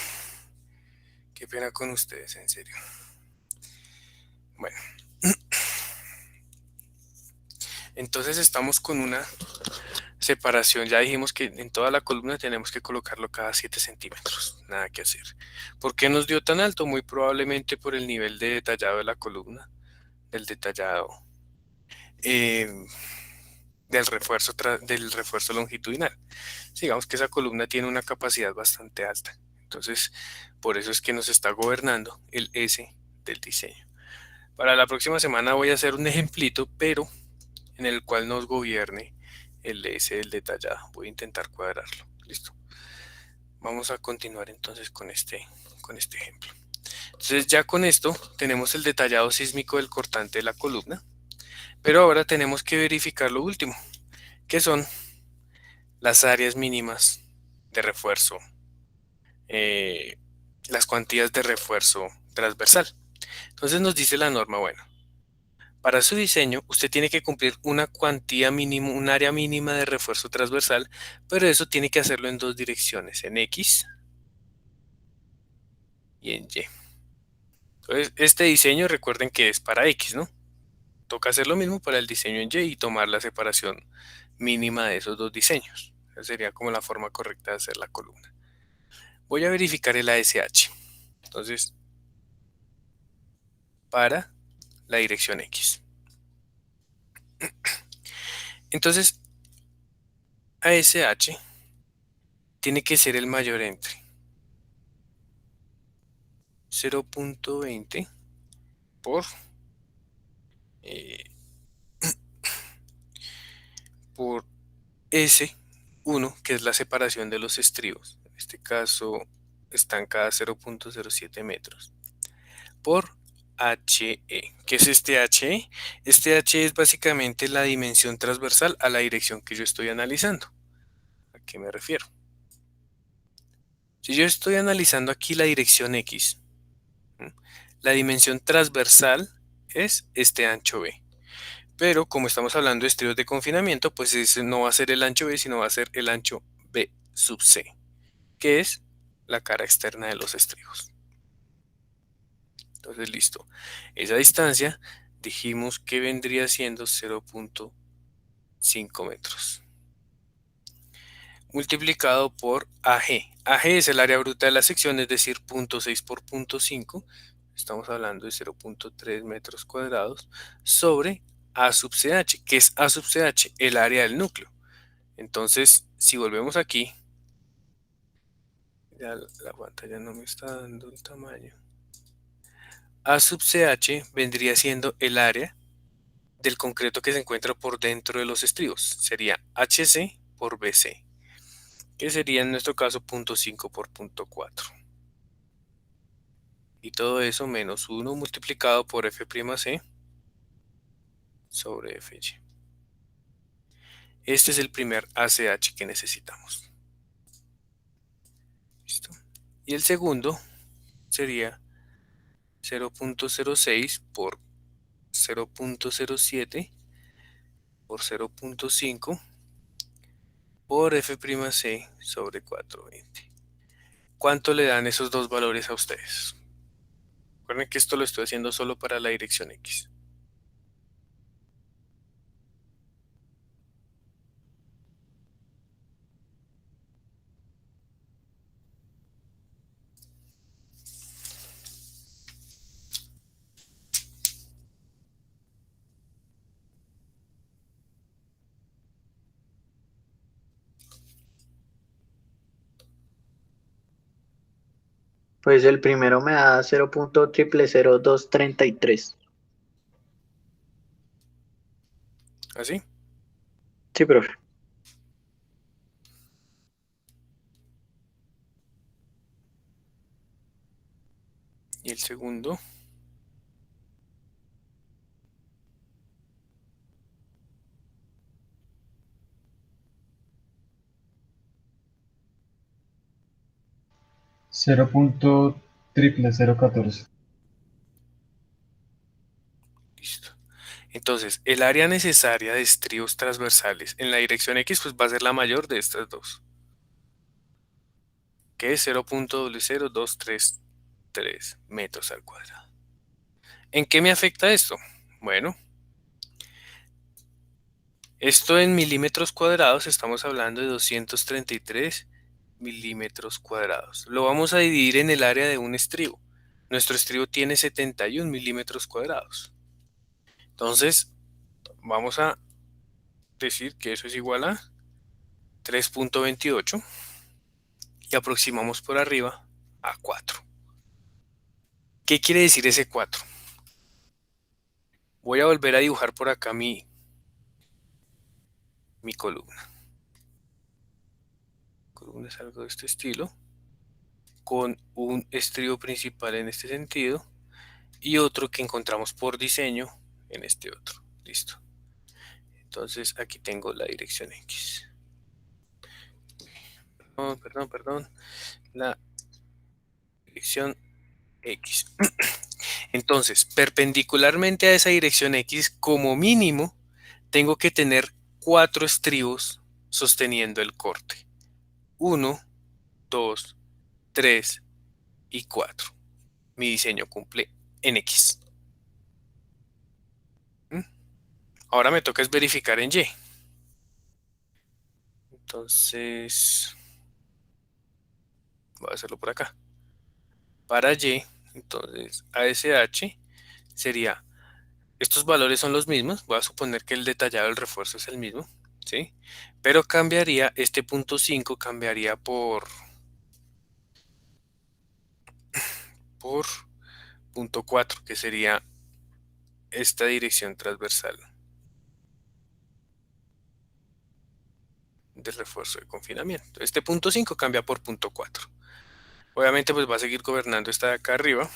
Qué pena con ustedes, en serio. Bueno. Entonces estamos con una separación. Ya dijimos que en toda la columna tenemos que colocarlo cada 7 centímetros. Nada que hacer. ¿Por qué nos dio tan alto? Muy probablemente por el nivel de detallado de la columna, del detallado eh, del refuerzo longitudinal. Digamos que esa columna tiene una capacidad bastante alta. Entonces, por eso es que nos está gobernando el S del diseño. Para la próxima semana voy a hacer un ejemplito, pero en el cual nos gobierne el S del detallado. Voy a intentar cuadrarlo. Listo. Vamos a continuar entonces con este ejemplo. Entonces ya con esto tenemos el detallado sísmico del cortante de la columna, pero ahora tenemos que verificar lo último, que son las áreas mínimas de refuerzo, las cuantías de refuerzo transversal. Entonces nos dice la norma, bueno, para su diseño usted tiene que cumplir una cuantía mínima, un área mínima de refuerzo transversal, pero eso tiene que hacerlo en dos direcciones, en X y en Y. Entonces este diseño recuerden que es para X, ¿no? Toca hacer lo mismo para el diseño en Y y tomar la separación mínima de esos dos diseños. Esa sería como la forma correcta de hacer la columna. Voy a verificar el ASH. Entonces, para la dirección X. Entonces, ASH tiene que ser el mayor entre 0.20 por, eh, por S1, que es la separación de los estribos. En este caso, están cada 0.07 metros. Por HE. ¿Qué es este HE? Este HE es básicamente la dimensión transversal a la dirección que yo estoy analizando. ¿A qué me refiero? Si yo estoy analizando aquí la dirección X, la dimensión transversal es este ancho B. Pero como estamos hablando de estribos de confinamiento, pues ese no va a ser el ancho B, sino va a ser el ancho B sub C, que es la cara externa de los estribos. Entonces, listo. Esa distancia dijimos que vendría siendo 0.5 metros. Multiplicado por AG. AG es el área bruta de la sección, es decir, 0.6 por 0.5. Estamos hablando de 0.3 metros cuadrados sobre A sub CH. ¿Qué es A sub CH? El área del núcleo. Entonces, si volvemos aquí, ya la pantalla no me está dando el tamaño. A sub CH vendría siendo el área del concreto que se encuentra por dentro de los estribos. Sería HC por BC, que sería en nuestro caso 0.5 por 0.4. Y todo eso menos 1 multiplicado por F'C sobre Fy. Este es el primer ACH que necesitamos. ¿Listo? Y el segundo sería 0.06 por 0.07 por 0.5 por F'C sobre 420. ¿Cuánto le dan esos dos valores a ustedes? Recuerden que esto lo estoy haciendo solo para la dirección X.
Pues el primero me da 0.000233.
¿Así?
Sí, profe.
Y el segundo,
0.00014.
listo. Entonces, el área necesaria de estribos transversales en la dirección X pues va a ser la mayor de estas dos. ¿Ok? que es 0.00233 metros al cuadrado. ¿En qué me afecta esto? Bueno, esto en milímetros cuadrados estamos hablando de 233 milímetros cuadrados. Lo vamos a dividir en el área de un estribo. Nuestro estribo tiene 71 milímetros cuadrados. Entonces, vamos a decir que eso es igual a 3.28 y aproximamos por arriba a 4. ¿Qué quiere decir ese 4? Voy a volver a dibujar por acá mi columna. Columna es algo de este estilo, con un estribo principal en este sentido y otro que encontramos por diseño en este otro. Listo. Entonces aquí tengo la dirección X. Perdón. La dirección X. Entonces, perpendicularmente a esa dirección X, como mínimo, tengo que tener 4 estribos sosteniendo el corte. 1, 2, 3 y 4. Mi diseño cumple en X. Ahora me toca es verificar en Y. Entonces, voy a hacerlo por acá. Para Y, entonces ASH sería, estos valores son los mismos, voy a suponer que el detallado del refuerzo es el mismo, ¿sí? Pero cambiaría, este punto 5 cambiaría por punto 4, que sería esta dirección transversal del refuerzo de confinamiento. Este punto 5 cambia por punto 4. Obviamente pues va a seguir gobernando esta de acá arriba.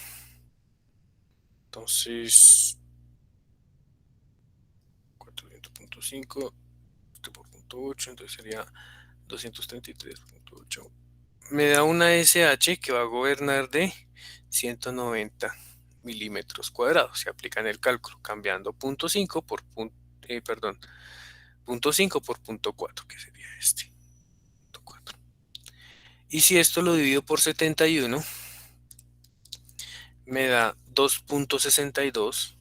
Entonces, 400.5, este por punto 8, entonces sería 233.8. Me da una SH que va a gobernar de 190 milímetros cuadrados. Se aplica en el cálculo, cambiando punto 5 por punto 5 por punto 4, que sería este. Punto 4. Y si esto lo divido por 71, me da 2.62.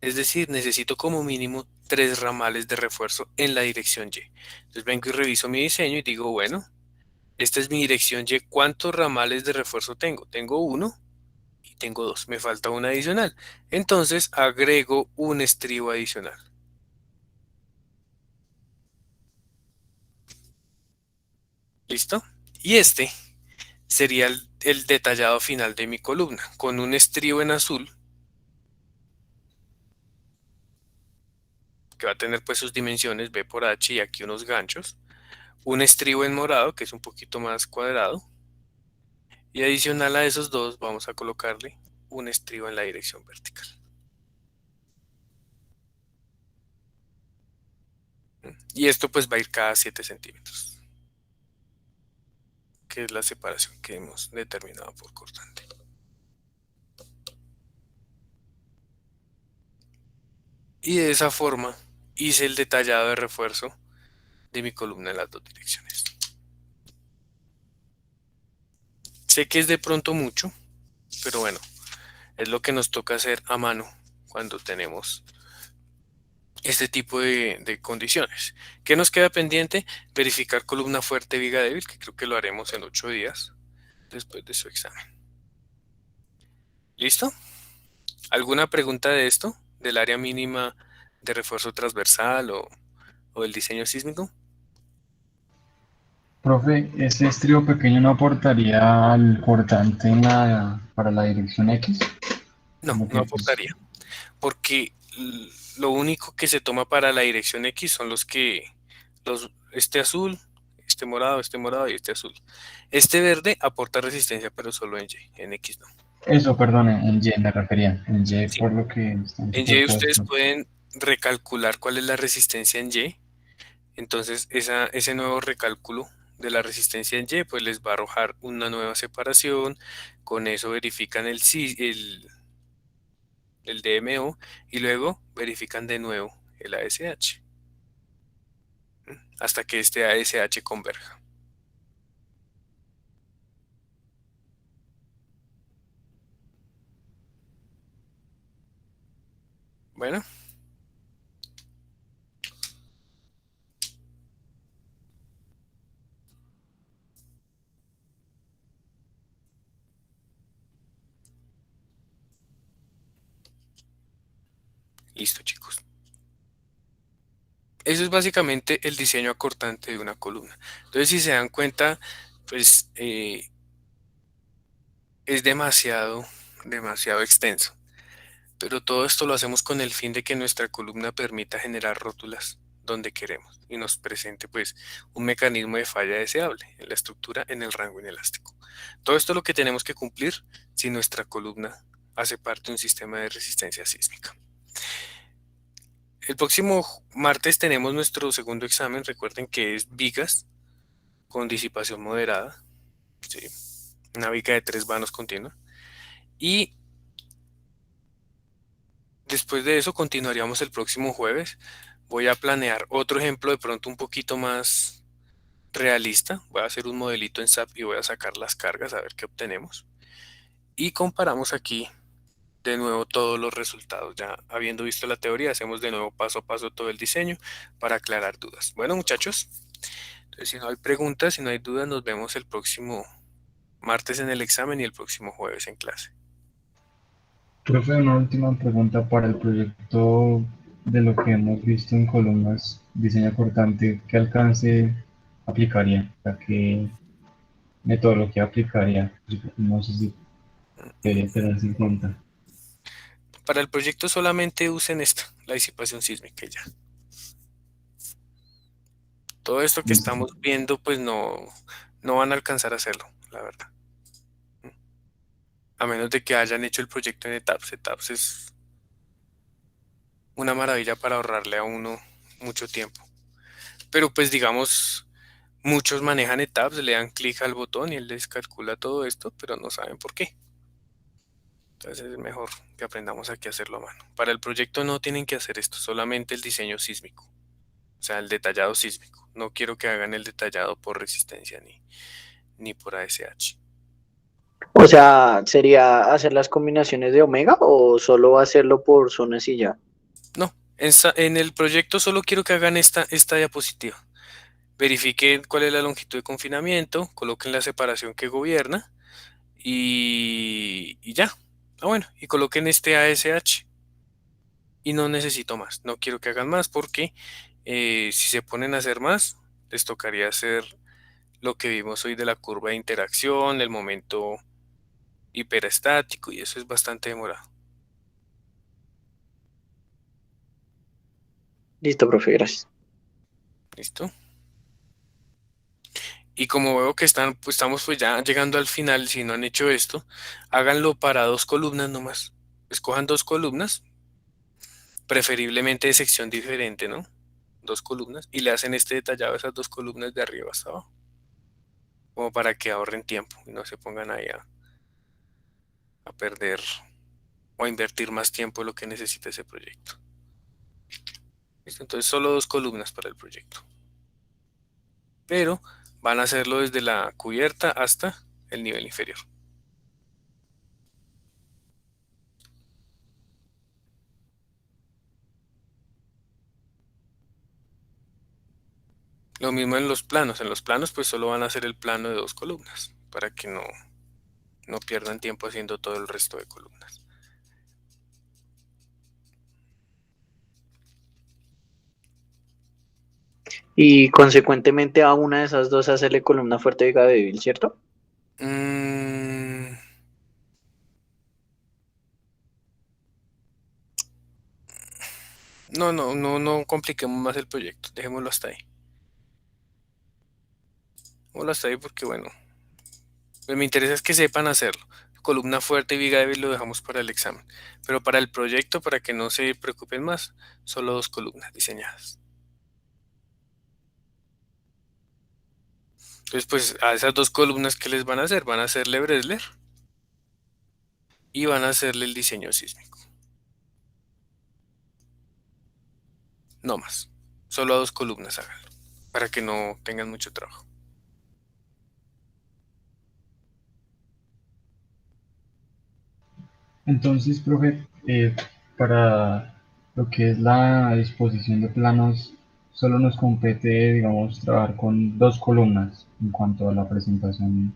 Es decir, necesito como mínimo 3 ramales de refuerzo en la dirección Y. Entonces vengo y reviso mi diseño y digo, bueno, esta es mi dirección Y. ¿Cuántos ramales de refuerzo tengo? Tengo 1 y tengo 2. Me falta un adicional. Entonces agrego un estribo adicional. ¿Listo? Y este sería el detallado final de mi columna, con un estribo en azul, que va a tener pues sus dimensiones B por H y aquí unos ganchos. Un estribo en morado, que es un poquito más cuadrado. Y adicional a esos dos, vamos a colocarle un estribo en la dirección vertical. Y esto pues va a ir cada 7 centímetros, que es la separación que hemos determinado por cortante. Y de esa forma hice el detallado de refuerzo de mi columna en las dos direcciones. Sé que es de pronto mucho, pero bueno, es lo que nos toca hacer a mano cuando tenemos este tipo de condiciones. ¿Qué nos queda pendiente? Verificar columna fuerte, viga débil, que creo que lo haremos en 8 días después de su examen. ¿Listo? ¿Alguna pregunta de esto? ¿Del área mínima de refuerzo transversal o del diseño sísmico?
Profe, ¿ese estribo pequeño no aportaría al cortante para la dirección X?
No,
Como
no
que pues,
aportaría, porque lo único que se toma para la dirección X son este azul, este morado y este azul. Este verde aporta resistencia, pero solo en Y, en X no.
eso, perdón, en Y me refería, en Y
Sí.
por lo que están
En Y ustedes
superpuestos.
pueden recalcular cuál es la resistencia en Y. Entonces, ese nuevo recálculo de la resistencia en Y, pues les va a arrojar una nueva separación. Con eso verifican el DMO y luego verifican de nuevo el ASH hasta que este ASH converja. Bueno, listo, chicos. Eso es básicamente el diseño acortante de una columna. Entonces, si se dan cuenta, pues es demasiado extenso. Pero todo esto lo hacemos con el fin de que nuestra columna permita generar rótulas donde queremos y nos presente pues un mecanismo de falla deseable en la estructura en el rango inelástico. Todo esto es lo que tenemos que cumplir si nuestra columna hace parte de un sistema de resistencia sísmica. El próximo martes tenemos nuestro segundo examen. Recuerden que es vigas con disipación moderada, ¿sí? Una viga de 3 vanos continua. Y después de eso continuaríamos el próximo jueves. Voy a planear otro ejemplo de pronto un poquito más realista. Voy a hacer un modelito en SAP y voy a sacar las cargas a ver qué obtenemos. Y comparamos aquí de nuevo todos los resultados. Ya habiendo visto la teoría, hacemos de nuevo paso a paso todo el diseño para aclarar dudas. Bueno, muchachos, entonces si no hay preguntas, si no hay dudas, nos vemos el próximo martes en el examen y el próximo jueves en clase.
Profe, una última pregunta para el proyecto de lo que hemos visto en columnas, diseño cortante, ¿qué alcance aplicaría? O sea, ¿qué metodología aplicaría? No sé si debería tenerse en cuenta.
Para el proyecto solamente usen esto, la disipación sísmica y ya. Todo esto que
Listo.
estamos viendo, pues no van a alcanzar a hacerlo, la verdad. A menos de que hayan hecho el proyecto en etapas. Etapas es una maravilla para ahorrarle a uno mucho tiempo. Pero pues digamos, muchos manejan etapas, le dan clic al botón y él les calcula todo esto, pero no saben por qué. Entonces es mejor que aprendamos aquí a hacerlo a mano. Para el proyecto no tienen que hacer esto, solamente el diseño sísmico, o sea, el detallado sísmico. No quiero que hagan el detallado por resistencia ni por ASH.
O sea, ¿sería hacer las combinaciones de omega o solo hacerlo por zonas y ya?
No, en el proyecto solo quiero que hagan esta diapositiva. Verifiquen cuál es la longitud de confinamiento, coloquen la separación que gobierna y ya. Ah, bueno, y coloquen este ASH y no necesito más. No quiero que hagan más porque si se ponen a hacer más, les tocaría hacer lo que vimos hoy de la curva de interacción, el momento hiperestático y eso es bastante demorado.
Listo, profe, gracias.
¿Listo? Y como veo que estamos pues ya llegando al final, si no han hecho esto, háganlo para 2 columnas nomás. Escojan 2 columnas, preferiblemente de sección diferente, ¿no? 2 columnas, y le hacen este detallado a esas 2 columnas de arriba hasta abajo, como para que ahorren tiempo y no se pongan ahí a perder o a invertir más tiempo de lo que necesita ese proyecto. ¿Listo? Entonces solo 2 columnas para el proyecto. Pero van a hacerlo desde la cubierta hasta el nivel inferior. Lo mismo en los planos. En los planos pues solo van a hacer el plano de 2 columnas para que no pierdan tiempo haciendo todo el resto de columnas.
Y consecuentemente a una de esas dos hacerle columna fuerte y viga débil, ¿cierto?
Mm, no compliquemos más el proyecto. Dejémoslo hasta ahí. Dejémoslo hasta ahí porque bueno, pues me interesa es que sepan hacerlo. Columna fuerte y viga débil lo dejamos para el examen. Pero para el proyecto, para que no se preocupen más, solo 2 columnas diseñadas. Entonces, pues a esas 2 columnas, ¿qué les van a hacer? Van a hacerle Bresler y van a hacerle el diseño sísmico. No más. Solo a 2 columnas háganlo. Para que no tengan mucho trabajo.
Entonces, profe, para lo que es la disposición de planos, solo nos compete, digamos, trabajar con dos columnas en cuanto a la presentación,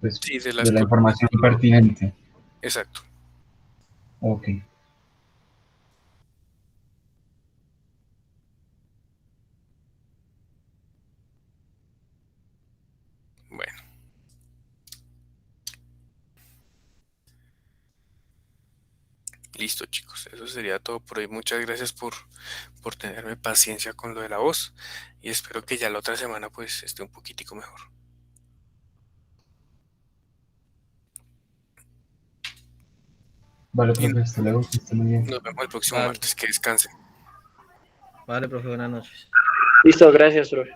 pues,
Sí, de las
de la
columnas
información
y todo.
pertinente.
Exacto.
Ok.
Bueno, listo, chicos. Eso sería todo por hoy. Muchas gracias por tenerme paciencia con lo de la voz y espero que ya la otra semana pues esté un poquitico mejor.
Vale,
Y
profe, hasta luego, que esté muy bien.
nos vemos el próximo
Vale,
martes. Que descansen.
vale, profe, buenas noches.
Listo, gracias, profe.